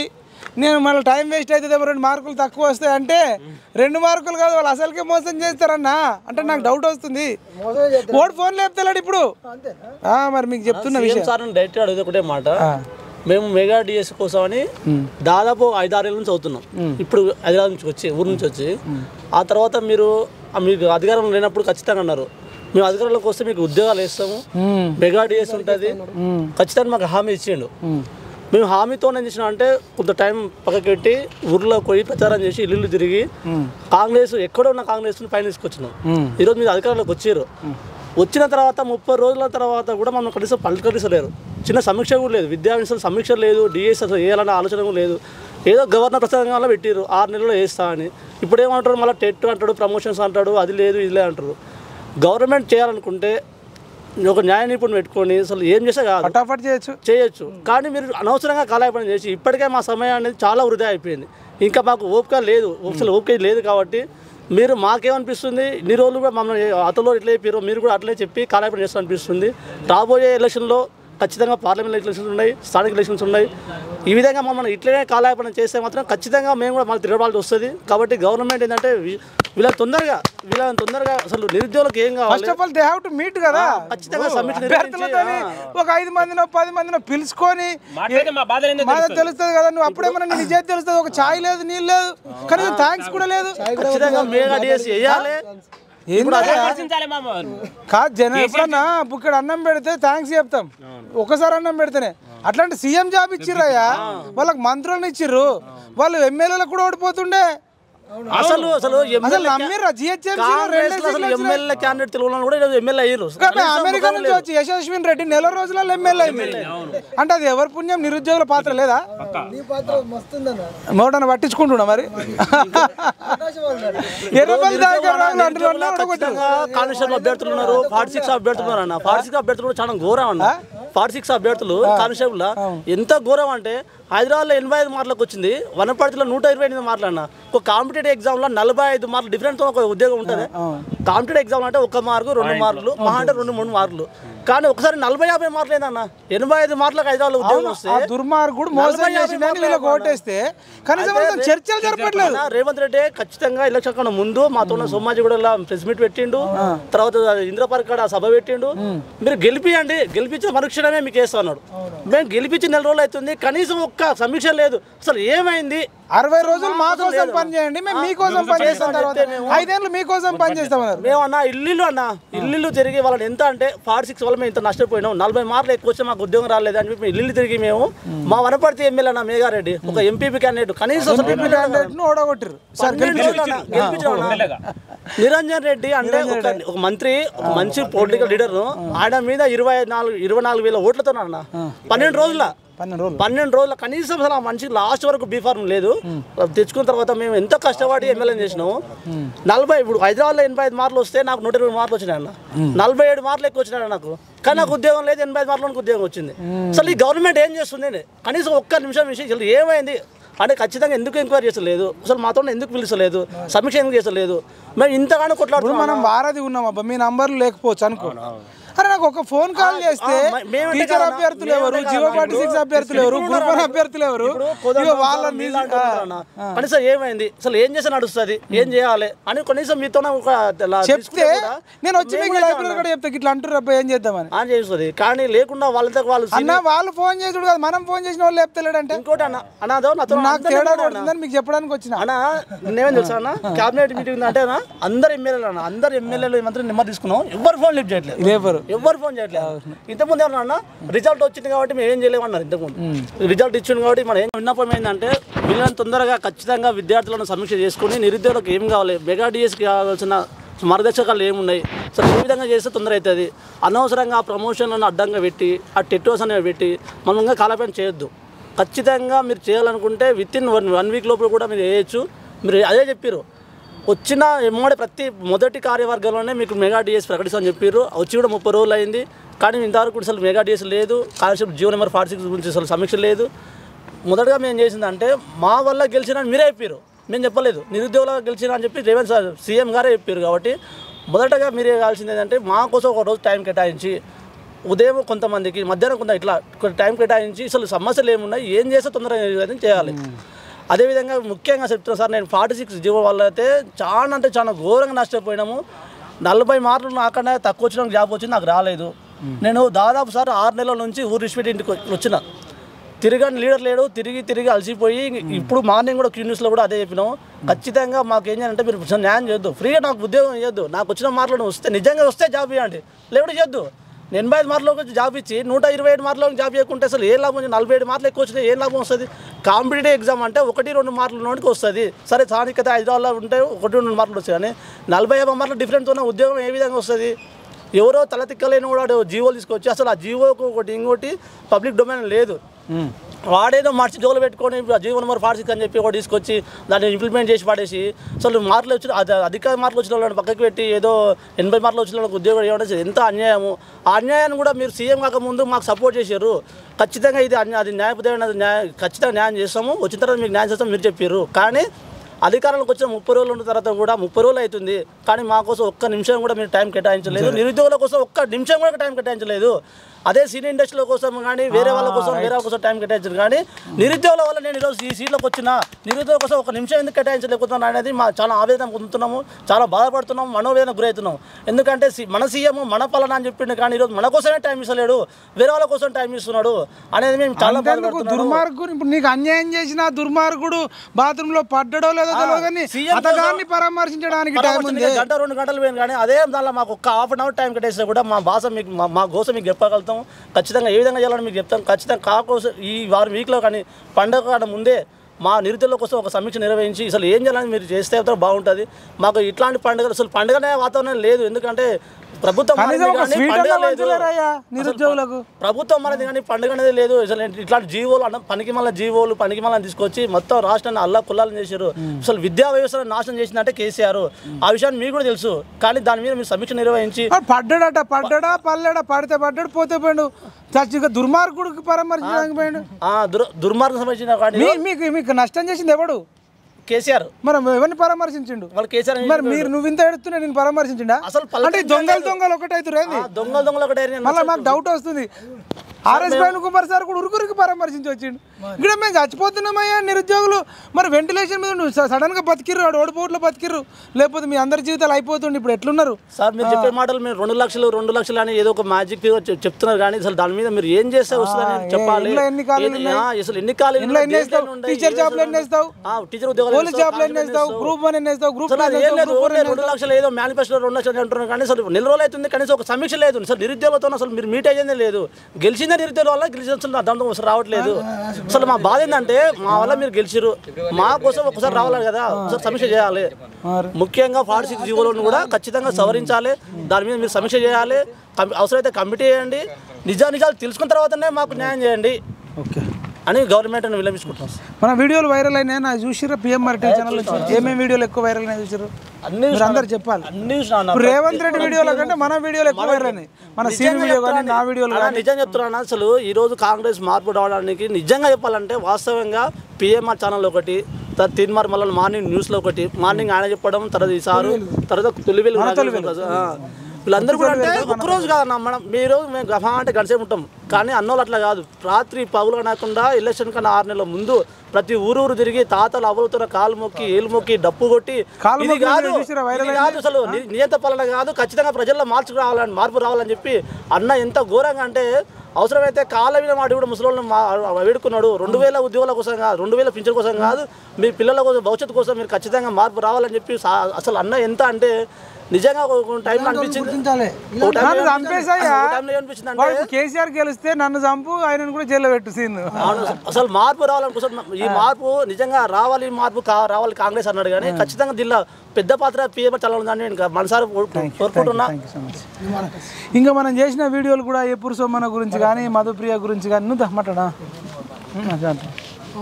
నేను మళ్ళీ టైం వేస్ట్ అవుతుంది, 2 మార్కులు తక్కువ వస్తాయి అంటే 2 మార్కులు కాదు, వాళ్ళు అసలుకే మోసం చేస్తారన్నా అంటే నాకు డౌట్ వస్తుంది. ఓటు ఫోన్ లేపుతాడు ఇప్పుడు. మరి మీకు చెప్తున్న విషయం సార్ డైరెక్ట్ అడిగితే ఒకటే మాట, మేము మెగా డిఎస్ కోసం అని దాదాపు 5-6 ఏళ్ళ నుంచి అవుతున్నాం. ఇప్పుడు హైదరాబాద్ నుంచి వచ్చి ఊరు నుంచి వచ్చి ఆ తర్వాత మీకు అధికారం లేనప్పుడు ఖచ్చితంగా అన్నారు మేము అధికారంలోకి వస్తే మీకు ఉద్యోగాలు వేస్తాము, మెగా డిఎస్ ఉంటుంది, ఖచ్చితంగా మాకు హామీ ఇచ్చిండు. మేము హామీతో ఏం చేసినాం అంటే కొంత టైం పక్కకి పెట్టి ఊర్లో పోయి ప్రచారం చేసి ఇల్లు తిరిగి కాంగ్రెస్ ఎక్కడో ఉన్న కాంగ్రెస్ని పైన తీసుకొచ్చినాం. ఈరోజు మీరు అధికారంలోకి వచ్చారు. వచ్చిన తర్వాత 30 రోజుల తర్వాత కూడా మనం కనీసం పలకరించలేరు. చిన్న సమీక్ష కూడా లేదు, విద్యావేత్తల సమీక్ష లేదు, డిఎస్ అసలు వేయాలన్న ఆలోచన కూడా లేదు. ఏదో గవర్నర్ ప్రసంగంలో పెట్టారు 6 నెలల్లో వేస్తా అని. ఇప్పుడు ఏమంటారు మళ్ళీ టెట్ అంటాడు, ప్రమోషన్స్ అంటాడు, అది లేదు ఇది లేదు అంటారు. గవర్నమెంట్ చేయాలనుకుంటే ఒక న్యాయ నిపుణులు పెట్టుకొని అసలు ఏం చేసే కాదు, ఫటాఫట్ చేయొచ్చు. కానీ మీరు అనవసరంగా కాలయాపన చేసి ఇప్పటికే మా సమయం అనేది చాలా వృధా అయిపోయింది. ఇంకా మాకు ఓపిక లేదు, ఓపిక లేదు. కాబట్టి మీరు మాకేమనిపిస్తుంది, ఇన్ని రోజులు కూడా మమ్మల్ని అతలో ఇట్లా చెప్పారు, మీరు కూడా అట్లే చెప్పి కాలయాపన చేస్తూ అనిపిస్తుంది. రాబోయే ఎలక్షన్లో ఖచ్చితంగా పార్లమెంట్ ఎలక్షన్స్ ఉన్నాయి, స్థానిక ఎలక్షన్స్ ఉన్నాయి. ఈ విధంగా మమ్మల్ని ఇట్లనే కాలయాపన చేస్తే మాత్రం ఖచ్చితంగా మేము కూడా మళ్ళీ తిరగబాల్సి వస్తుంది. కాబట్టి గవర్నమెంట్ ఏంటంటే వీళ్ళని తొందరగా అసలు నిరుద్యోగులకు ఏం కావాలి, first of all they have to meet కదా. ఖచ్చితంగా సమీక్ష ఒక 5 మందినో 10 మందినో పిలుచుకొని తెలుస్తుంది కదా. నువ్వు అప్పుడేమన్నా నీ నిజాయితీ తెలుస్తుంది. ఒక ఛాయ్ లేదు, నీళ్ళు లేదు, కనీసం థ్యాంక్స్ కూడా లేదు. ఖచ్చితంగా మెగా డిఎస్ వేయాలి. కాదు జనం ఎప్పుడన్నా బుక్కడ అన్నం పెడితే థ్యాంక్స్ చెప్తాం, ఒకసారి అన్నం పెడితేనే. అట్లాంటి సీఎం జాబ్ ఇచ్చిర్రయ్యా, వాళ్ళకి మంత్రులను ఇచ్చిర్రు, వాళ్ళు ఎమ్మెల్యేలకు కూడా ఓడిపోతుండే. అసలు ఎమ్మెల్యే క్యాండిడేట్ తెలుగులో కూడా ఎమ్మెల్యే అయ్యారు. అమెరికా నుంచి వచ్చి యశస్విన్ రెడ్డి నెల రోజులలో ఎమ్మెల్యే అయింది అంటే అది ఎవరి పుణ్యం? నిరుద్యోగుల పాత్ర లేదా? మోడన పట్టించుకుంటున్నా మరి. కానిస్టేబుల్ అభ్యర్థులు ఉన్నారు, 46 అభ్యర్థులు ఉన్నారు అన్న. 46 అభ్యర్థులు చాలా ఘోరం అన్న. 46 అభ్యర్థులు కానిస్టేబుల్ ఎంత ఘోరం అంటే హైదరాబాద్లో 85 మార్కులకు వచ్చింది, వనపర్తిలో 128 మార్కులు అన్న. ఒక కాంపిటేటివ్ ఎగ్జామ్లో 45 మార్కులు డిఫరెంట్తో ఒక ఉద్యోగం ఉంటుంది. కాంపిటేటివ్ ఎగ్జామ్ అంటే 1 మార్కు 2 మార్కులు, మహా అంటే 2-3 మార్కులు. కానీ ఒకసారి 40-50 మార్కులు ఏందన్న, 85 మార్కులకు హైదరాబాద్లో ఉద్యోగం వస్తే దుర్మార్గుడు ఓటేస్తే చర్చలు జరపట్లేదు. రేవంత్ రెడ్డి ఖచ్చితంగా ఎలక్షన్ కన్నా ముందు మాతో సోమాజిగూడలో ప్రెస్ మీట్ పెట్టిండు, తర్వాత ఇంద్రపార్క్ కాడ సభ పెట్టిండు. మీరు గెలిపియండి, గెలిపించిన మరుక్షణమే మీకు వేస్తా అన్నాడు. మేము గెలిపించి 4 రోజులు అవుతుంది, కనీసం ఒక్క సమీక్ష లేదు. అసలు ఏమైంది? 60 రోజులు మా కోసం పని చేయండి, మేము మీకోసం పని చేస్తాం, 5 ఏళ్ళు మీకోసం పని చేస్తామన్నారు. మేము ఇల్లు తిరిగి వాళ్ళని ఎంత అంటే 46 వల్ల మేము ఇంత నష్టపోయినాం, 40 మార్కులు ఎక్కువ వచ్చి మాకు ఉద్యోగం రాలేదు అని చెప్పి ఇల్లు తిరిగి మేము మా వనపర్తి ఎమ్మెల్యే అన్న మేఘారెడ్డి ఒక ఎంపీపీ క్యాండిడేట్ కనీసం ఓడగొట్టారు. నిరంజన్ రెడ్డి అంటే ఒక మంత్రి, ఒక మంచి పొలిటికల్ లీడర్, ఆయన మీద 24,000 ఓట్లతో అన్న 12 రోజుల కనీసం అసలు ఆ మనిషికి లాస్ట్ వరకు బీఫార్మ్ లేదు. తెచ్చుకున్న తర్వాత మేము ఎంత కష్టపడి ఎమ్మెల్యే చేసినాము. 40 ఇప్పుడు హైదరాబాద్లో 85 మార్కులు వస్తే నాకు 120 మార్కులు వచ్చినాయి అన్న. 47 మార్కులు ఎక్కువ వచ్చినాయి నాకు, కానీ నాకు ఉద్యోగం లేదు. 85 మార్కులకు ఉద్యోగం వచ్చింది. అసలు ఈ గవర్నమెంట్ ఏం చేస్తుంది? కనీసం ఒక్క నిమిషం విషయం ఏమైంది అంటే ఖచ్చితంగా ఎందుకు ఎంక్వైరీ చేసలేదు, అసలు మాతో ఎందుకు పిలిచలేదు, సమీక్ష ఎందుకు చేసలేదు? మేము ఇంతగానో కొట్లాడుతున్నాం. మనం వారధి ఉన్నాం అబ్బా, మీ నంబర్లు లేకపోవచ్చు అనుకో, అరే నాకు ఒక ఫోన్ కాల్ చేస్తే టీచర్ అభ్యర్థులు ఎవరు, జీవో 46 అభ్యర్థులు ఎవరు, గ్రూప్ 1 అభ్యర్థులు ఎవరు, వాళ్ళని కనీసం ఏమైంది అసలు ఏం చేస్తే నడుస్తుంది ఏం చేయాలి అని కనీసం మీతో చెప్తే నేను వచ్చి మీకు లైబ్రరీ కూడా చెప్తా ఇట్లా అంటారు అబ్బాయి ఏం చేద్దామని అని చేస్తుంది. కానీ లేకుండా వాళ్ళతో వాళ్ళు అన్న వాళ్ళు ఫోన్ చేసుడు కాదు, మనం ఫోన్ చేసిన వాళ్ళు చెప్తలేడంటే ఇంకోటి అన్న అన్నదో నాతో నాకు తేడా కొడుతుందని మీకు చెప్పడానికి వచ్చిన. అన్న నేనేం తెలుసా అన్న, క్యాబినెట్ మీటింగ్ అంటే అందరు ఎమ్మెల్యేలు అన్న, అందరు ఎమ్మెల్యేలు మంత్రి నెంబర్ తీసుకున్నాం, ఎవరు ఫోన్ లిఫ్ట్ చేయట్లేదు, ఎవరు ఫోన్ చేయట్లేదు. ఇంతకుముందు ఏమన్నా రిజల్ట్ వచ్చింది కాబట్టి మేము ఏం చేయలేమన్నారు. ఇంతకుముందు రిజల్ట్ ఇచ్చింది కాబట్టి మనం ఏం విన్నపం ఏంటంటే వీళ్ళని తొందరగా ఖచ్చితంగా విద్యార్థులను సమీక్ష చేసుకుని నిరుద్యోగులకు ఏం కావాలి, మెగా డిఎస్కి కావాల్సిన మార్గదర్శకాలు ఏమున్నాయి, సో ఏ విధంగా చేస్తే తొందర అవుతుంది. అనవసరంగా ఆ ప్రమోషన్లను అడ్డంగా పెట్టి ఆ టెటోస్ అనేవి పెట్టి మనంగా కాలపైన చేయొద్దు. ఖచ్చితంగా మీరు చేయాలనుకుంటే విత్ ఇన్ 1 వీక్ లోపల కూడా మీరు చేయొచ్చు. మీరు అదే చెప్పారు వచ్చిన ఎమ్మడి ప్రతి మొదటి కార్యవర్గంలోనే మీకు మెగా డిఎస్ ప్రకటిస్తామని చెప్పారు. వచ్చి కూడా 30 రోజులు అయింది. కానీ ఇంతవరకు అసలు మెగా డిఎస్ లేదు, స్కాలర్షిప్ జీవో నెంబర్ 46 గురించి అసలు సమీక్ష లేదు. మొదటగా మేము చేసిందంటే మా వల్ల గెలిచిన మీరే చెప్పారు, మేము చెప్పలేదు. నిరుద్యోగులుగా గెలిచిన అని చెప్పి రేవంత్ సార్ సీఎం గారే చెప్పారు. కాబట్టి మొదటగా మీరు కావాల్సింది ఏంటంటే మా కోసం ఒక రోజు టైం కేటాయించి ఉదయం కొంతమందికి మధ్యాహ్నం కొంత ఇట్లా టైం కేటాయించి అసలు సమస్యలు ఏమున్నాయి ఏం చేస్తే తొందరగా చేయాలి. అదేవిధంగా ముఖ్యంగా చెప్తున్నా సార్, నేను 46 జీవో వల్ల అయితే చాలా అంటే చాలా ఘోరంగా నష్టపోయినాము. 40 మార్కులు నాకన్నా తక్కువ వచ్చిన జాబ్ వచ్చింది, నాకు రాలేదు. నేను దాదాపు సార్ 6 నెలల నుంచి ఊరు విడిచిపెట్టి ఇంటికి వచ్చిన, తిరగని లీడర్ లేడు, తిరిగి అలసిపోయి ఇప్పుడు మార్నింగ్ కూడా క్యూ న్యూస్లో కూడా అదే చెప్పినాం. ఖచ్చితంగా మాకు ఏం చేయాలంటే మీరు న్యాయం చేయొద్దు, ఫ్రీగా నాకు ఉద్యోగం చేయొద్దు, నాకు వచ్చిన మార్కులు వస్తే నిజంగా వస్తే జాబ్ ఇవ్వండి, లేకపోతే చేయొద్దు. 85 మార్కులకు జాబ్ ఇచ్చి 127 మార్కులకు జాబ్ చేయకుంటే అసలు ఏ లాభం? 47 మార్కులు ఎక్కువ వచ్చినా ఏం లాభం వస్తుంది? కాంపిటేటివ్ ఎగ్జామ్ అంటే 1-2 మార్కులు ఉన్నోడికి వస్తుంది. సరే స్థానికత హైదరాబాద్లో ఉంటే 1-2 మార్కులు వస్తాయి, కానీ 40-50 మార్కులు డిఫరెంట్తోనే ఉద్యోగం ఏ విధంగా వస్తుంది? ఎవరో తల తిక్కలేని కూడా జీవోలు తీసుకొచ్చి అసలు ఆ జీవోకు ఒకటి ఇంకోటి పబ్లిక్ డొమైన్ లేదు, వాడేదో మార్చి జోలు పెట్టుకొని జీవో నెంబర్ 46 అని చెప్పి ఒకటి తీసుకొచ్చి దాన్ని ఇంప్లిమెంట్ చేసి పడేసి అసలు మార్కులు వచ్చిన అధిక మార్కులు వచ్చిన వాళ్ళని పక్కకి పెట్టి ఏదో 80 మార్కులు వచ్చిన వాళ్ళకి ఉద్యోగం ఇవ్వడం ఎంత అన్యాయము. ఆ అన్యాయాన్ని కూడా మీరు సీఎం కాకముందు మాకు సపోర్ట్ చేశారు. ఖచ్చితంగా ఇది అది న్యాయబద్ధమైన ఖచ్చితంగా న్యాయం చేస్తాము, వచ్చిన తర్వాత మీకు న్యాయం చేస్తాము మీరు చెప్పారు. కానీ అధికారంలోకి వచ్చిన 30 రోజులు ఉన్న తర్వాత కూడా 30 రోజులు అవుతుంది, కానీ మా కోసం ఒక్క నిమిషం కూడా మీరు టైం కేటాయించలేదు. నిరుద్యోగుల కోసం ఒక్క నిమిషం కూడా టైం కేటాయించలేదు. అదే సినీ ఇండస్ట్రీల కోసం కానీ వేరే వాళ్ళ కోసం టైం కేటాయించారు. కానీ నిరుద్యోగుల వల్ల నేను ఈరోజు ఈ సీట్లోకి వచ్చిన, నిరుద్యోగుల కోసం ఒక నిమిషం ఎందుకు కేటాయించలేకపోతున్నాను అనేది మా చాలా ఆవేదన పొందుతున్నాము, చాలా బాధపడుతున్నాము, మనోవేదన గురవుతున్నాం. ఎందుకంటే మన సీఎం మన పాలన అని చెప్పిండు, కానీ ఈరోజు మన కోసమే టైం ఇస్తలేడు, వేరే వాళ్ళ కోసం టైం ఇస్తున్నాడు అనేది మేము చాలా దుర్మార్గుడు. ఇప్పుడు నీకు అన్యాయం చేసిన దుర్మార్గుడు బాత్రూంలో పడ్డడో లేదో తెలియదు, కానీ అతగాన్ని పరామర్శించడానికి టైం ఉంది. 1-2 గంటలు పోయింది, కానీ అదే దానిలో మాకు ఒక్క హాఫ్ అన్ అవర్ టైం కేటాయిస్తే కూడా మా భాష మీకు మా కోసం మీకు చెప్పగలుగుతాం. ఖచ్చితంగా ఏ విధంగా చేయాలని మీకు చెప్తాం. ఖచ్చితంగా కాకోసం ఈ 1 వీక్లో కానీ పండగ కాడ ముందే మా నిరుద్యోగుల కోసం ఒక సమీక్ష నిర్వహించి అసలు ఏం చేయాలని మీరు చేస్తే బాగుంటుంది. మాకు ఇట్లాంటి పండుగలు అసలు పండుగనే వాతావరణం లేదు, ఎందుకంటే ప్రభుత్వం నిరుద్యోగులకు ప్రభుత్వం మనది కానీ పండుగ అనేది లేదు. అసలు ఇట్లాంటి జీవోలు పనికి మళ్ళీ తీసుకొచ్చి మొత్తం రాష్ట్రాన్ని అల్లా కుల్లాలని చేశారు. అసలు విద్యా వ్యవస్థను నాశనం చేసిందంటే కేసీఆర్. ఆ విషయాన్ని మీకు కూడా తెలుసు, కానీ దాని మీద మీరు సమీక్ష నిర్వహించి పడ్డా పల్లెడా పడితే పడ్డాడు పోతే పోయాడు, దుర్మార్గుడికి పరామర్శించడానికి పోయాడు. దుర్మార్గం సంబంధించిన మీకు నష్టం చేసింది ఎవడు? కేసీఆర్. మరి ఎవరిని పరామర్శించిండు? వాళ్ళు కేసీఆర్. మరి నువ్వు ఇంత ఎడుతున్నా నేను పరామర్శించిండా? అసలు అంటే దొంగలు ఒకటైతురేంది? దొంగలు ఒకటైతే మళ్ళీ మాకు డౌట్ వస్తుంది. ఆర్ఎస్ పైన కుమార్ సార్ కూడా ఉరుకురికి పరామర్శించి వచ్చిండు. ఇక్కడ మేము చచ్చిపోతున్నామయ్యా నిరుద్యోగులు. మరి వెంటిలేషన్ మీద సడన్ గా బతికిర్రు, ఓడిపోట్లో బతికిర్రు, లేకపోతే మీ అందరి జీవితాలు అయిపోతుండే. ఇప్పుడు ఎట్లున్నారు సార్? మీరు చెప్పే మాటలు మీరు 2 లక్షలు అని ఏదో ఒక మ్యాజిక్ చెప్తున్నారు, కానీ అసలు దాని మీద మీరు ఏం చేస్తే వస్తుందని చెప్పాలి. అసలు ఎన్ని ఖాళీలు? టీచర్ జాబ్లు ఎన్ని వేస్తావు? టీచర్ ఉద్యోగాలు, పోలీస్ జాబ్లు ఎన్ని వేస్తావు? గ్రూప్ 1 ఎన్ని వేస్తావు? గ్రూప్ 2 లక్షలు ఏదో మేనిఫెస్టో 2 లక్షలు అంటున్నారు, కానీ అసలు నెల రోజులు అవుతుంది, కనీసం ఒక సమీక్ష లేదు. అసలు నిరుద్యోగులతో అసలు మీరు మీట్ అయ్యేదే లేదు. గెలిచిందే నిరుద్యోగుల వల్ల, గెలిచిన దాంట్లో ఒకసారి రావట్లేదు. అసలు మా బాధ ఏంటంటే మా వల్ల మీరు గెలిచిరు, మా కోసం ఒకసారి రావాలి కదా, ఒకసారి సమీక్ష చేయాలి. ముఖ్యంగా 46 జీవోలను కూడా ఖచ్చితంగా సవరించాలి, దాని మీద మీరు సమీక్ష చేయాలి. అవసరమైతే కమిటీ చేయండి, నిజాలు తెలుసుకున్న తర్వాతనే మాకు న్యాయం చేయండి అని గవర్నమెంట్ అని విలమించుకుంటాం. మన వీడియోలు వైరల్ అయినాయి నా చూసిర్రా? పిఎంఆర్టీ ఛానల్ ఏమేమి వీడియోలు ఎక్కువ వైరల్ అయినా చూసారు? అందరు చెప్పాలి. రేవంత్ రెడ్డి వీడియోల కంటే మన వీడియోలు ఎక్కువ వైరల్ అయినాయి. మన సీన్ వీడియో కానీ నా వీడియోలు కానీ. నిజం చెప్తున్నాను, అసలు ఈరోజు కాంగ్రెస్ మార్పు రావడానికి నిజంగా చెప్పాలంటే వాస్తవంగా పిఎంఆర్ ఛానల్ ఒకటి, తర్వాత తీన్మార్ మళ్ళీ మార్నింగ్ న్యూస్లో ఒకటి, మార్నింగ్ ఆయన చెప్పడం, తర్వాత ఈసారి తర్వాత తొలివేలు వీళ్ళందరూ కూడా అంటే ఒక్కరోజు కాదన్న మనం మీరు మేము గఫా అంటే గడిసేపు ఉంటాం కానీ అన్నోళ్ళు అట్లా కాదు రాత్రి పగులు అనకుండా ఎలక్షన్ కన్నా 6 నెలల ముందు ప్రతి ఊరు తిరిగి తాతలు అవ్వలుతున్న కాలు మొక్కి ఏలు మొక్కి డప్పు కొట్టి ఇది కాదు అసలు నియంత పాలన కాదు ఖచ్చితంగా ప్రజల్లో మార్పు రావాలని చెప్పి అన్న ఎంత ఘోరంగా అంటే అవసరమైతే కాళ్ళ మీద మాటి కూడా ముసలోళ్ళని వేడుకున్నాడు 2000 ఉద్యోగాల కోసం కాదు 2000 పింఛన్ కోసం కాదు మీ పిల్లల కోసం భవిష్యత్తు కోసం మీరు ఖచ్చితంగా మార్పు రావాలని చెప్పి అసలు అన్న ఎంత అంటే నిజంగా టైంలో అనిపించింది కేసీఆర్ గెలిస్తే నన్ను చంపు ఆయనను కూడా జైల్లో పెట్టు సీన్ అసలు మార్పు రావాలనుకోసం ఈ మార్పు నిజంగా రావాలి మార్పు రావాలి కాంగ్రెస్ అన్నాడు కానీ ఖచ్చితంగా దీనిలో పెద్ద పాత్ర పీఎం చల్లాలని నేను మనసారి కోరుకుంటున్నా. ఇంకా మనం చేసిన వీడియోలు కూడా ఎప్పుడు సోమన్న గురించి కానీ మధుప్రియ గురించి కానీ నువ్వు మాట్లాడా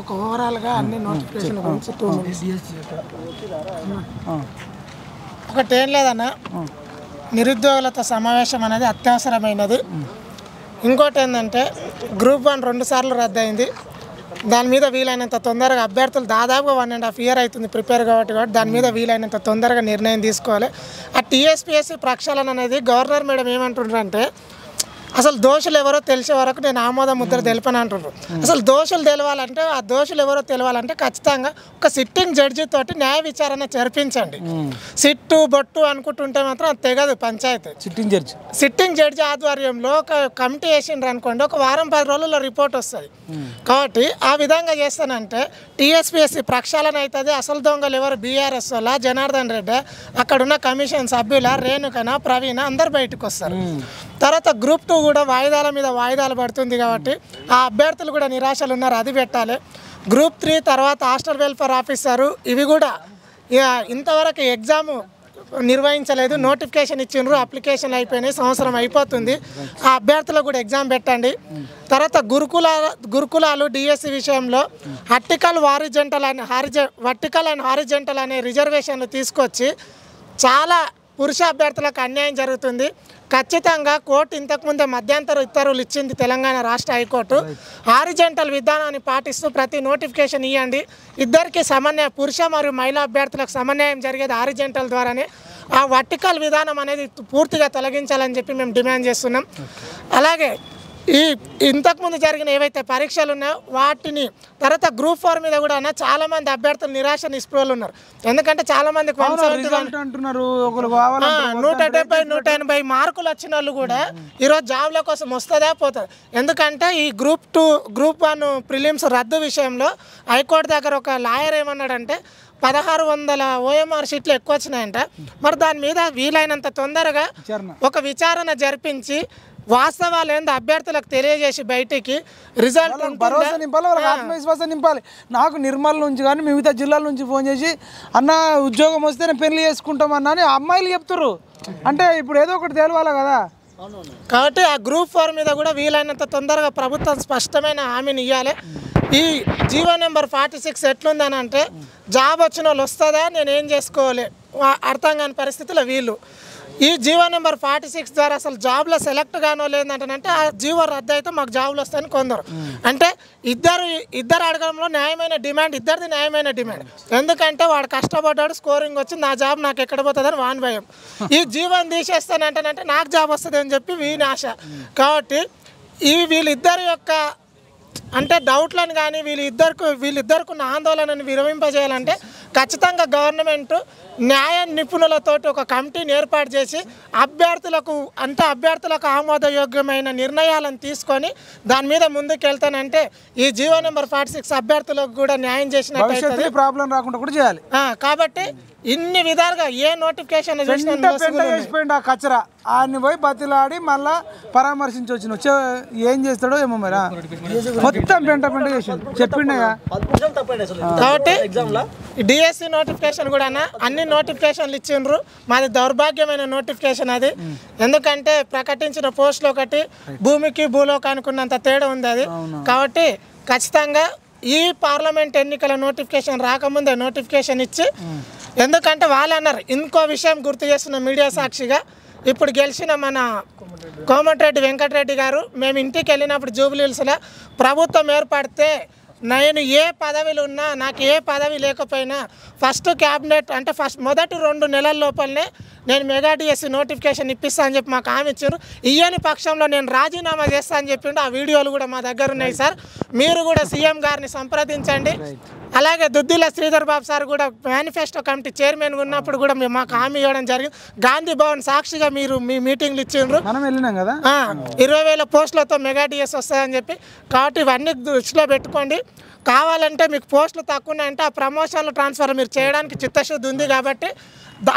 ఒక ఓవరాల్గా అన్ని నోటిఫికేషన్ గురించి 2 minutes. ఒకటి ఏం లేదన్న నిరుద్యోగులతో సమావేశం అనేది అత్యవసరమైనది. ఇంకోటి ఏంటంటే గ్రూప్ 1 2 సార్లు రద్దయింది. దాని మీద వీలైనంత తొందరగా అభ్యర్థులు దాదాపుగా 1.5 year అవుతుంది ప్రిపేర్ కాబట్టి దాని మీద వీలైనంత తొందరగా నిర్ణయం తీసుకోవాలి. ఆ టీఎస్పీఎస్సీ ప్రక్షాళన అనేది గవర్నర్ మేడం ఏమంటున్నారంటే అసలు దోషులు ఎవరో తెలిసే వరకు నేను ఆమోద ముద్ర తెలిపని అంటున్నారు. అసలు దోషులు తెలవాలంటే ఆ దోషులు ఎవరో తెలవాలంటే ఖచ్చితంగా ఒక సిట్టింగ్ జడ్జి తోటి న్యాయ విచారణ జరిపించండి. సిట్టు బొట్టు అనుకుంటుంటే మాత్రం అది తెగదు పంచాయతీ. సిట్టింగ్ జడ్జి ఆధ్వర్యంలో ఒక కమిటీ వేసిండ్రు అనుకోండి ఒక వారం 10 రోజుల్లో రిపోర్ట్ వస్తుంది. కాబట్టి ఆ విధంగా చేస్తానంటే టీఎస్పీఎస్సీ ప్రక్షాళన అవుతుంది. అసలు దొంగలు ఎవరు బీఆర్ఎస్ వాళ్ళ జనార్దన్ రెడ్డి అక్కడున్న కమిషన్ సభ్యుల రేణుకన ప్రవీణ అందరు బయటకు వస్తారు. తర్వాత గ్రూప్ 2 కూడా వాయిదాల మీద వాయిదాలు పడుతుంది కాబట్టి ఆ అభ్యర్థులు కూడా నిరాశలు ఉన్నారు అది పెట్టాలి. గ్రూప్ 3 తర్వాత హాస్టల్ వెల్ఫేర్ ఆఫీసరు ఇవి కూడా ఇంతవరకు ఎగ్జామ్ నిర్వహించలేదు. నోటిఫికేషన్ ఇచ్చిండ్రు అప్లికేషన్ అయిపోయినాయి సంవత్సరం అయిపోతుంది. ఆ అభ్యర్థులకు కూడా ఎగ్జామ్ పెట్టండి. తర్వాత గురుకులాలు డిఎస్సి విషయంలో వర్టికల్ అండ్ హారిజెంటల్ అనే రిజర్వేషన్లు తీసుకొచ్చి చాలా పురుష అభ్యర్థులకు అన్యాయం జరుగుతుంది. ఖచ్చితంగా కోర్టు ఇంతకుముందే మధ్యంతర ఉత్తర్వులు ఇచ్చింది తెలంగాణ రాష్ట్ర హైకోర్టు. హారిజెంటల్ విధానాన్ని పాటిస్తూ ప్రతి నోటిఫికేషన్ ఇవ్వండి. ఇద్దరికి పురుష మరియు మహిళా అభ్యర్థులకు సమన్వయం జరిగేది హారిజెంటల్ ద్వారానే. ఆ వర్టికల్ విధానం అనేది పూర్తిగా తొలగించాలని చెప్పి మేము డిమాండ్ చేస్తున్నాం. అలాగే ఇంతకుముందు జరిగిన ఏవైతే పరీక్షలు ఉన్నాయో వాటిని తర్వాత గ్రూప్ 4 మీద కూడా చాలామంది అభ్యర్థులు నిరాశ నిస్పృహలు ఉన్నారు. ఎందుకంటే చాలామందికి 170-180 మార్కులు వచ్చిన వాళ్ళు కూడా ఈరోజు జాబ్ల కోసం వస్తుందా పోతుంది. ఎందుకంటే ఈ గ్రూప్ 1 ప్రిలిమ్స్ రద్దు విషయంలో హైకోర్టు దగ్గర ఒక లాయర్ ఏమన్నాడంటే 1600 OMR షీట్లు ఎక్కువ వచ్చినాయంట. మరి దాని మీద వీలైనంత తొందరగా ఒక విచారణ జరిపించి వాస్తవాలు ఏందో అభ్యర్థులకు తెలియజేసి బయటికి రిజల్ట్ భరోసా నింపాలి వాళ్ళకి ఆత్మవిశ్వాసం నింపాలి. నాకు నిర్మల్ నుంచి కానీ మిగతా జిల్లాల నుంచి ఫోన్ చేసి అన్న ఉద్యోగం వస్తే నేను పెళ్లి చేసుకుంటామన్నా అని అమ్మాయిలు చెప్తారు. అంటే ఇప్పుడు ఏదో ఒకటి తేలవాలి కదా. కాబట్టి ఆ గ్రూప్ 4 మీద కూడా వీలైనంత తొందరగా ప్రభుత్వం స్పష్టమైన హామీని ఇవ్వాలి. ఈ జీవో నెంబర్ 46 ఎట్లుందని అంటే జాబ్ వచ్చిన వాళ్ళు వస్తుందా నేనేం చేసుకోవాలి అర్థం కాని పరిస్థితుల్లో వీళ్ళు ఈ జీవో నెంబర్ 46 ద్వారా అసలు జాబ్లో సెలెక్ట్ కానో లేదంటే ఆ జీవో రద్దు అయితే మాకు జాబ్లు వస్తాయని కొందరు అంటే ఇద్దరు అడగడంలో న్యాయమైన డిమాండ్ ఇద్దరిది న్యాయమైన డిమాండ్. ఎందుకంటే వాడు కష్టపడ్డాడు స్కోరింగ్ వచ్చి నా జాబ్ నాకు ఎక్కడ పోతుందని వాని భయం. ఈ జీవోని తీసేస్తానంటే నాకు జాబ్ వస్తుంది అని చెప్పి వీని ఆశ. కాబట్టి వీళ్ళిద్దరి యొక్క అంటే డౌట్లను కానీ వీళ్ళిద్దరికి ఉన్న ఆందోళనను విరమింపజేయాలంటే ఖచ్చితంగా గవర్నమెంట్ న్యాయ నిపుణులతోటి ఒక కమిటీని ఏర్పాటు చేసి అభ్యర్థులకు ఆమోదయోగ్యమైన నిర్ణయాలను తీసుకొని దాని మీద ముందుకు వెళ్తానంటే ఈ జీవో నెంబర్ 46 అభ్యర్థులకు కూడా న్యాయం చేసినట్టు ప్రాబ్లం రాకుండా కూడా చేయాలి. కాబట్టి ఇన్ని విధాలుగా ఏ నోటిఫికేషన్ కచరా ఆయన్ని పోయి బతిలాడి మళ్ళా పరామర్శించి వచ్చిన ఏం చేస్తాడో ఏమో మరి మొత్తం పెంట చేసి చెప్పిండగా. కాబట్టి డిఎస్సి నోటిఫికేషన్ కూడా అన్ని నోటిఫికేషన్లు ఇచ్చిండ్రు. మాది దౌర్భాగ్యమైన నోటిఫికేషన్ అది. ఎందుకంటే ప్రకటించిన పోస్టులు ఒకటి భూమికి భూలోకానికి ఉన్నంత తేడా ఉంది అది. కాబట్టి ఖచ్చితంగా ఈ పార్లమెంట్ ఎన్నికల నోటిఫికేషన్ రాకముందే నోటిఫికేషన్ ఇచ్చి ఎందుకంటే వాళ్ళు అన్నారు ఇంకో విషయం గుర్తు చేస్తున్న మీడియా సాక్షిగా ఇప్పుడు గెలిచిన మన కోమటిరెడ్డి వెంకటరెడ్డి గారు మేము ఇంటికి వెళ్ళినప్పుడు జూబ్లీహిల్స్లో ప్రభుత్వం ఏర్పడితే నేను ఏ పదవిలో ఉన్నా నాకు ఏ పదవి లేకపోయినా ఫస్ట్ క్యాబినెట్ అంటే మొదటి 2 నెలల లోపలనే నేను మెగా డిఎస్సి నోటిఫికేషన్ ఇప్పిస్తా అని చెప్పి మాకు హామీ ఇచ్చారు. ఇయ్యని పక్షంలో నేను రాజీనామా చేస్తా అని చెప్పిండు. ఆ వీడియోలు కూడా మా దగ్గర ఉన్నాయి సార్. మీరు కూడా సీఎం గారిని సంప్రదించండి. అలాగే దుద్దిల శ్రీధర్ బాబు సార్ కూడా మేనిఫెస్టో కమిటీ చైర్మన్ ఉన్నప్పుడు కూడా మాకు హామీ ఇవ్వడం జరిగింది. గాంధీ భవన్ సాక్షిగా మీరు మీ మీటింగ్లు ఇచ్చిండ్రు. 20,000 పోస్టులతో మెగా డిఎస్ వస్తుందని చెప్పి. కాబట్టి ఇవన్నీ దృష్టిలో పెట్టుకోండి. కావాలంటే మీకు పోస్టులు తక్కువ ఉన్నాయంటే ఆ ప్రమోషన్లు ట్రాన్స్ఫర్ మీరు చేయడానికి చిత్తశుద్ధి ఉంది కాబట్టి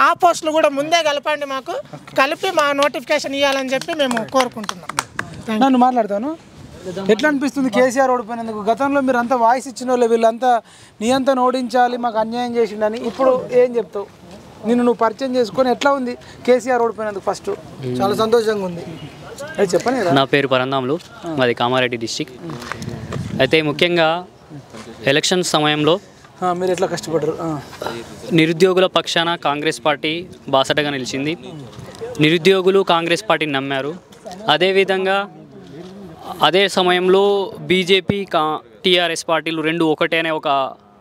ఆ పోస్టులు కూడా ముందే కలపండి. మాకు కలిపి మా నోటిఫికేషన్ ఇవ్వాలని చెప్పి మేము కోరుకుంటున్నాం. నన్ను మాట్లాడతాను. ఎట్లా అనిపిస్తుంది కేసీఆర్ ఓడిపోయినందుకు? గతంలో మీరు అంతా వాయిస్ ఇచ్చిన వాళ్ళు, వీళ్ళంతా నీ అంతా ఓడించాలి, మాకు అన్యాయం చేసిండని, ఇప్పుడు ఏం చెప్తావు? నువ్వు పరిచయం చేసుకొని ఎట్లా ఉంది కేసీఆర్ ఓడిపోయినందుకు? ఫస్ట్ చాలా సంతోషంగా ఉంది. అది చెప్పండి. నా పేరు పరంధాములు, మాది కామారెడ్డి డిస్టిక్. అయితే ముఖ్యంగా ఎలక్షన్ సమయంలో మీరు ఎట్లా కష్టపడ్డారు? నిరుద్యోగుల పక్షాన కాంగ్రెస్ పార్టీ బాసటగా నిలిచింది. నిరుద్యోగులు కాంగ్రెస్ పార్టీని నమ్మారు. అదేవిధంగా అదే సమయంలో బీజేపీ టీఆర్ఎస్ పార్టీలు రెండు ఒకటే అనే ఒక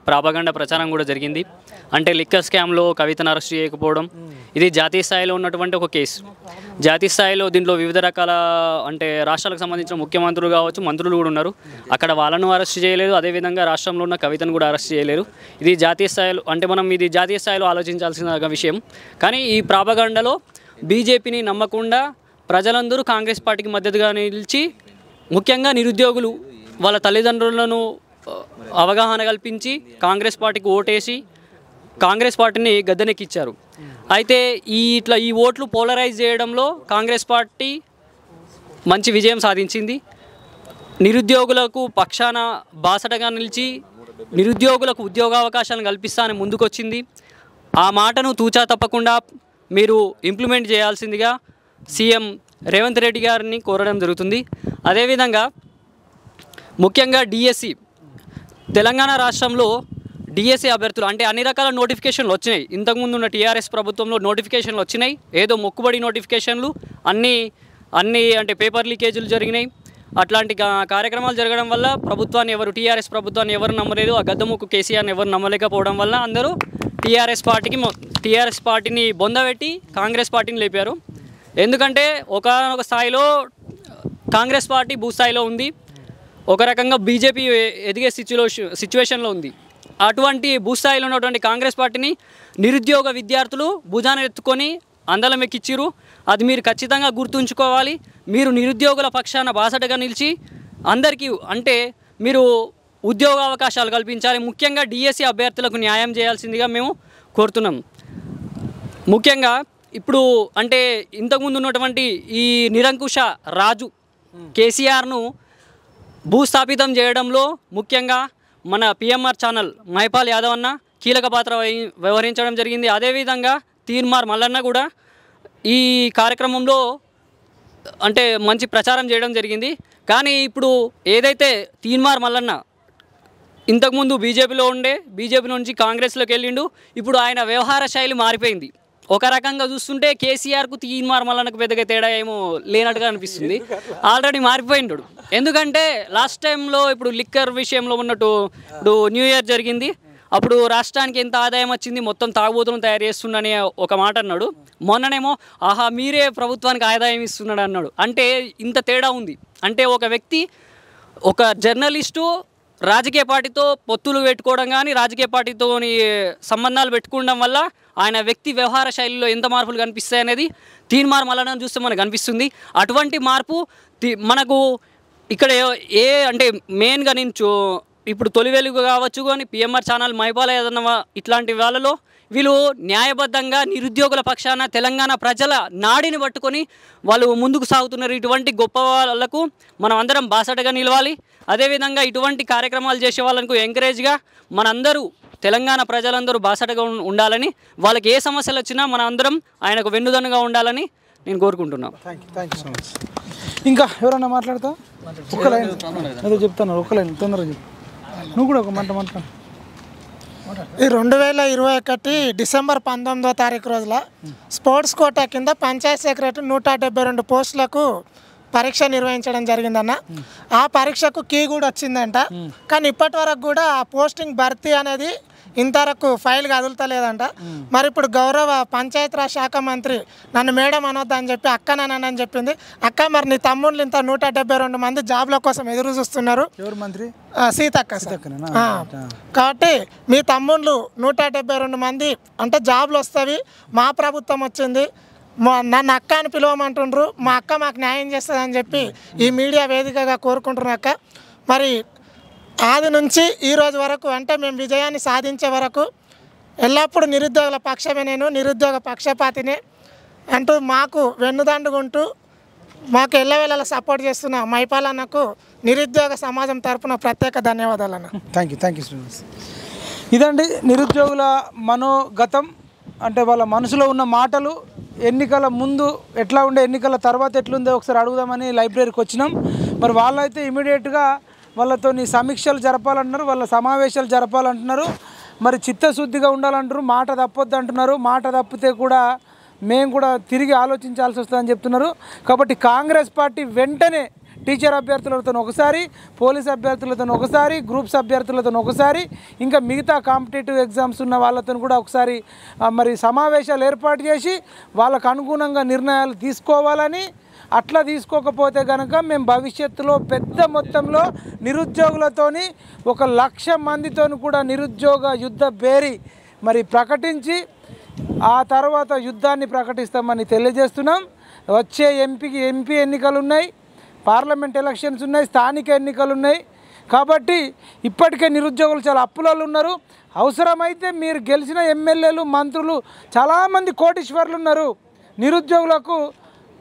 ప్రాపగండ ప్రచారం కూడా జరిగింది. అంటే లిక్కర్ స్కామ్లో కవితను అరెస్ట్ చేయకపోవడం, ఇది జాతీయ స్థాయిలో ఉన్నటువంటి ఒక కేసు. జాతీయ స్థాయిలో దీంట్లో వివిధ రకాల అంటే రాష్ట్రాలకు సంబంధించిన ముఖ్యమంత్రులు కావచ్చు, మంత్రులు కూడా ఉన్నారు. అక్కడ వాళ్ళను అరెస్ట్ చేయలేదు. అదేవిధంగా రాష్ట్రంలో ఉన్న కవితను కూడా అరెస్ట్ చేయలేరు. ఇది జాతీయ స్థాయిలో అంటే మనం ఇది జాతీయ స్థాయిలో ఆలోచించాల్సిన విషయం. కానీ ఈ ప్రాపగండలో బీజేపీని నమ్మకుండా ప్రజలందరూ కాంగ్రెస్ పార్టీకి మద్దతుగా నిలిచి, ముఖ్యంగా నిరుద్యోగులు వాళ్ళ తల్లిదండ్రులను అవగాహన కల్పించి కాంగ్రెస్ పార్టీకి ఓటేసి కాంగ్రెస్ పార్టీని గద్దెనెక్కిచ్చారు. అయితే ఈ ఓట్లు పోలరైజ్ చేయడంలో కాంగ్రెస్ పార్టీ మంచి విజయం సాధించింది. నిరుద్యోగులకు పక్షాన బాసటగా నిలిచి నిరుద్యోగులకు ఉద్యోగావకాశాలను కల్పిస్తానని ముందుకొచ్చింది. ఆ మాటను తూచా తప్పకుండా మీరు ఇంప్లిమెంట్ చేయాల్సిందిగా సీఎం రేవంత్ రెడ్డి గారిని కోరడం జరుగుతుంది. అదేవిధంగా ముఖ్యంగా డిఎస్సి తెలంగాణ రాష్ట్రంలో డిఎస్సి అభ్యర్థులు అంటే అన్ని రకాల నోటిఫికేషన్లు వచ్చినాయి. ఇంతకుముందు ఉన్న టీఆర్ఎస్ ప్రభుత్వంలో నోటిఫికేషన్లు వచ్చినాయి. ఏదో మొక్కుబడి నోటిఫికేషన్లు అన్నీ అంటే పేపర్ లీకేజీలు జరిగినాయి. అట్లాంటి కార్యక్రమాలు జరగడం వల్ల టీఆర్ఎస్ ప్రభుత్వాన్ని ఎవరు నమ్మలేదు. ఆ గద్దముక్కు కేసీఆర్ని ఎవరు నమ్మలేకపోవడం వల్ల అందరూ టీఆర్ఎస్ పార్టీని బొందబెట్టి కాంగ్రెస్ పార్టీని లేపారు. ఎందుకంటే ఒకనొక స్థాయిలో కాంగ్రెస్ పార్టీ భూస్థాయిలో ఉంది, ఒక రకంగా బీజేపీ ఎదిగే సిచ్యువేషన్లో ఉంది. అటువంటి భూస్థాయిలో ఉన్నటువంటి కాంగ్రెస్ పార్టీని నిరుద్యోగ విద్యార్థులు భుజాన ఎత్తుకొని అందలం ఎక్కిచ్చిరు. అది మీరు ఖచ్చితంగా గుర్తుంచుకోవాలి. మీరు నిరుద్యోగుల పక్షాన బాసటగా నిలిచి అందరికీ అంటే మీరు ఉద్యోగ అవకాశాలు కల్పించాలి. ముఖ్యంగా డిఎస్సి అభ్యర్థులకు న్యాయం చేయాల్సిందిగా మేము కోరుతున్నాం. ముఖ్యంగా ఇప్పుడు అంటే ఇంతకుముందు ఉన్నటువంటి ఈ నిరంకుశ రాజు కేసీఆర్ను భూస్థాపితం చేయడంలో ముఖ్యంగా మన పిఎంఆర్ ఛానల్ మహిపాల్ యాదవ్ అన్న కీలక పాత్ర వ్యవహరించడం జరిగింది. అదేవిధంగా తీన్మార్ మల్లన్న కూడా ఈ కార్యక్రమంలో అంటే మంచి ప్రచారం చేయడం జరిగింది. కానీ ఇప్పుడు ఏదైతే తీన్మార్ మల్లన్న ఇంతకుముందు బీజేపీలో ఉండే, బీజేపీ నుంచి కాంగ్రెస్లోకి వెళ్ళిండు, ఇప్పుడు ఆయన వ్యవహార శైలి మారిపోయింది. ఒక రకంగా చూస్తుంటే కేసీఆర్కు తీన్మార్ మల్లన్నకు పెద్దగా తేడా ఏమో లేనట్టుగా అనిపిస్తుంది. ఆల్రెడీ మారిపోయిండు. ఎందుకంటే లాస్ట్ టైంలో ఇప్పుడు లిక్కర్ విషయంలో ఉన్నట్టు ఇప్పుడు న్యూ ఇయర్ జరిగింది, అప్పుడు రాష్ట్రానికి ఎంత ఆదాయం వచ్చింది, మొత్తం తాగుబోతులను తయారు చేస్తుండని ఒక మాట అన్నాడు. మొన్ననేమో ఆహా మీరే ప్రభుత్వానికి ఆదాయం ఇస్తున్నాడు అన్నాడు. అంటే ఇంత తేడా ఉంది. అంటే ఒక వ్యక్తి ఒక జర్నలిస్టు రాజకీయ పార్టీతో పొత్తులు పెట్టుకోవడం కానీ రాజకీయ పార్టీతో సంబంధాలు పెట్టుకోవడం వల్ల ఆయన వ్యక్తి వ్యవహార శైలిలో ఎంత మార్పులు కనిపిస్తాయి అనేది తీన్మార్ మల్లన్న చూస్తే మనకు కనిపిస్తుంది. అటువంటి మార్పు మనకు ఇక్కడ అంటే మెయిన్గా నేను ఇప్పుడు తొలి వెలుగు కావచ్చు కానీ పిఎంఆర్ ఛానల్ మహిపాల్ యాదవ్ ఇట్లాంటి వాళ్ళలో వీళ్ళు న్యాయబద్ధంగా నిరుద్యోగుల పక్షాన తెలంగాణ ప్రజల నాడిని పట్టుకొని వాళ్ళు ముందుకు సాగుతున్నారు. ఇటువంటి గొప్ప వాళ్ళకు మనం అందరం బాసటగా నిలవాలి. అదేవిధంగా ఇటువంటి కార్యక్రమాలు చేసే వాళ్ళకు ఎంకరేజ్గా మనందరూ తెలంగాణ ప్రజలందరూ బాసటగా ఉండాలని, వాళ్ళకి ఏ సమస్యలు వచ్చినా మన అందరం ఆయనకు వెన్నుదన్నుగా ఉండాలని నేను కోరుకుంటున్నాను. Thank you so much. ఇంకా ఎవరన్నా మాట్లాడతావు? ఒక్క లైన్ ఏదో చెప్తాను, ఒక్క లైన్ తొందరగా చెప్పు. నువ్వు కూడా ఒక మాట్లాడు. ఈ 2021 డిసెంబర్ 19వ తారీఖు రోజుల స్పోర్ట్స్ కోటా కింద పంచాయత్ సెక్రటరీ 172 పోస్టులకు పరీక్ష నిర్వహించడం జరిగిందన్న. ఆ పరీక్షకు కీ కూడా వచ్చిందంట. కానీ ఇప్పటి వరకు కూడా ఆ పోస్టింగ్ భర్తీ అనేది ఇంతవరకు ఫైల్ కదులుతలేదంట. మరి ఇప్పుడు గౌరవ పంచాయతీరాజ్ శాఖ మంత్రి నన్ను మేడం అనొద్దని చెప్పి అక్క నానని చెప్పింది. అక్క మరి నీ తమ్ముళ్ళు ఇంత 172 మంది జాబ్ల కోసం ఎదురు చూస్తున్నారు. ఎవరు మంత్రి? సీతక్క. కాబట్టి మీ తమ్ముళ్ళు 172 మంది అంటే జాబ్లు వస్తాయి, మా ప్రభుత్వం వచ్చింది, నన్ను అక్క అని పిలవమంటుండ్రు, మా అక్క మాకు న్యాయం చేస్తుందని చెప్పి ఈ మీడియా వేదికగా కోరుకుంటున్నాను అక్క. మరి ఆది నుంచి ఈ రోజు వరకు అంటే మేము విజయాన్ని సాధించే వరకు ఎల్లప్పుడూ నిరుద్యోగుల పక్షమే, నేను నిరుద్యోగ పక్షపాతినే అంటూ మాకు వెన్నుదండుకుంటూ మాకు ఎల్లవేళలా సపోర్ట్ చేస్తున్న మైపాలన్నకు నిరుద్యోగ సమాజం తరపున ప్రత్యేక ధన్యవాదాలు అన్న. Thank you Srinivas. ఇదండి నిరుద్యోగుల మనోగతం, అంటే వాళ్ళ మనసులో ఉన్న మాటలు. ఎన్నికల ముందు ఎట్లా ఉండే, ఎన్నికల తర్వాత ఎట్లుందో ఒకసారి అడుగుదామని లైబ్రరీకి వచ్చినాం. మరి వాళ్ళైతే ఇమీడియట్గా వాళ్ళతో సమీక్షలు జరపాలంటున్నారు, వాళ్ళ సమావేశాలు జరపాలంటున్నారు. మరి చిత్తశుద్ధిగా ఉండాలంటారు, మాట తప్పొద్దు అంటున్నారు. మాట తప్పితే కూడా మేము కూడా తిరిగి ఆలోచించాల్సి వస్తుందని చెప్తున్నారు. కాబట్టి కాంగ్రెస్ పార్టీ వెంటనే టీచర్ అభ్యర్థులతో ఒకసారి, పోలీస్ అభ్యర్థులతో ఒకసారి, గ్రూప్స్ అభ్యర్థులతో ఒకసారి, ఇంకా మిగతా కాంపిటేటివ్ ఎగ్జామ్స్ ఉన్న వాళ్ళతో కూడా ఒకసారి మరి సమావేశాలు ఏర్పాటు చేసి వాళ్ళకు అనుగుణంగా నిర్ణయాలు తీసుకోవాలని. అట్లా తీసుకోకపోతే కనుక మేము భవిష్యత్తులో పెద్ద మొత్తంలో నిరుద్యోగులతోని 1,00,000 మందితో కూడా నిరుద్యోగ యుద్ధ బేరీ మరి ప్రకటించి ఆ తర్వాత యుద్ధాన్ని ప్రకటిస్తామని తెలియజేస్తున్నాం. వచ్చే ఎంపీ ఎన్నికలు ఉన్నాయి, పార్లమెంట్ ఎలక్షన్స్ ఉన్నాయి, స్థానిక ఎన్నికలు ఉన్నాయి. కాబట్టి ఇప్పటికే నిరుద్యోగులు చాలా అప్పులలో ఉన్నారు. అవసరమైతే మీరు గెలిచిన ఎమ్మెల్యేలు, మంత్రులు చాలామంది కోటీశ్వర్లు ఉన్నారు. నిరుద్యోగులకు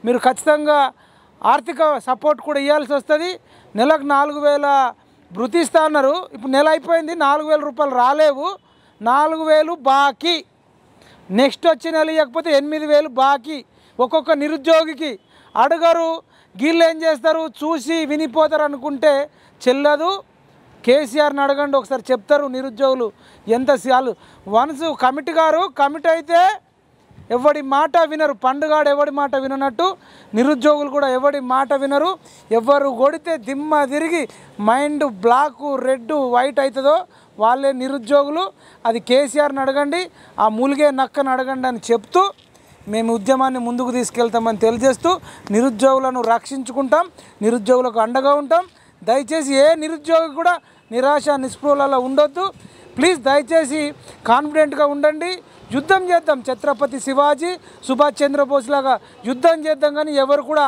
మీరు ఖచ్చితంగా ఆర్థిక సపోర్ట్ కూడా ఇవ్వాల్సి వస్తుంది. నెలకు 4,000 భృతి ఇస్తా అన్నారు. ఇప్పుడు నెల అయిపోయింది, 4,000 రూపాయలు రాలేవు. 4,000 బాకీ. నెక్స్ట్ వచ్చే నెల ఇవ్వకపోతే 8,000 బాకీ ఒక్కొక్క నిరుద్యోగికి. అడగరు, గీళ్ళు ఏం చేస్తారు, చూసి వినిపోతారు అనుకుంటే చెల్లదు. కేసీఆర్ని అడగండి, ఒకసారి చెప్తారు నిరుద్యోగులు ఎంత చాలు. వన్స్ కమిటీ అయితే ఎవడి మాట వినరు. పండుగాడు ఎవడి మాట విననట్టు నిరుద్యోగులు కూడా ఎవడి మాట వినరు. ఎవరు కొడితే దిమ్మ తిరిగి మైండ్ బ్లాక్, రెడ్, వైట్ అవుతుందో వాళ్ళే నిరుద్యోగులు. అది కేసీఆర్ని అడగండి, ఆ మూలిగే నక్కని అడగండి అని చెప్తూ మేము ఉద్యమాన్ని ముందుకు తీసుకెళ్తామని తెలియజేస్తూ నిరుద్యోగులను రక్షించుకుంటాం, నిరుద్యోగులకు అండగా ఉంటాం. దయచేసి ఏ నిరుద్యోగి కూడా నిరాశ నిస్పృహలలో ఉండొద్దు. ప్లీజ్ దయచేసి కాన్ఫిడెంట్గా ఉండండి. యుద్ధం చేద్దాం, ఛత్రపతి శివాజీ, సుభాష్ చంద్రబోస్ లాగా యుద్ధం చేద్దాం. కానీ ఎవరు కూడా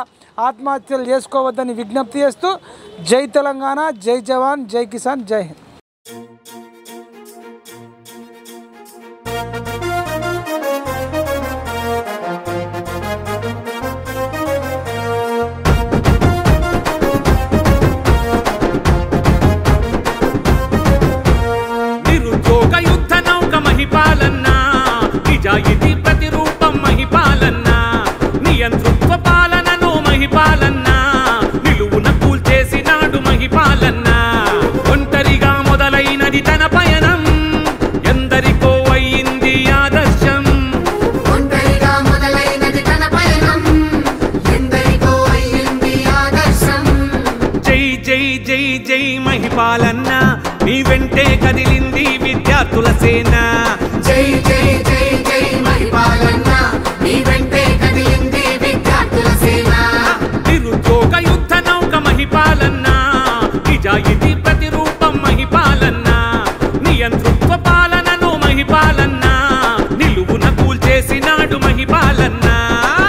ఆత్మహత్యలు చేసుకోవద్దని విజ్ఞప్తి చేస్తూ జై తెలంగాణ, జై జవాన్, జై కిసాన్, జై హింద్. నిజాయితీ ప్రతిరూపం మహిపాలన్న, నియంతృత్వ పాలనను మహిపాలన్న, నిలువున కూల్చేసినాడు మహిపాలన్న. ఒంటరిగా మొదలైనది తన పయనం, ఎందరికో అయ్యింది ఆదర్శం. ఒంటరిగా మొదలైనది తన పయనం, ఎందరికో అయ్యింది ఆదర్శం. జై జై జై జై మహిపాలన్న, నీ వెంటే కదిలింది విద్యార్థుల సేన.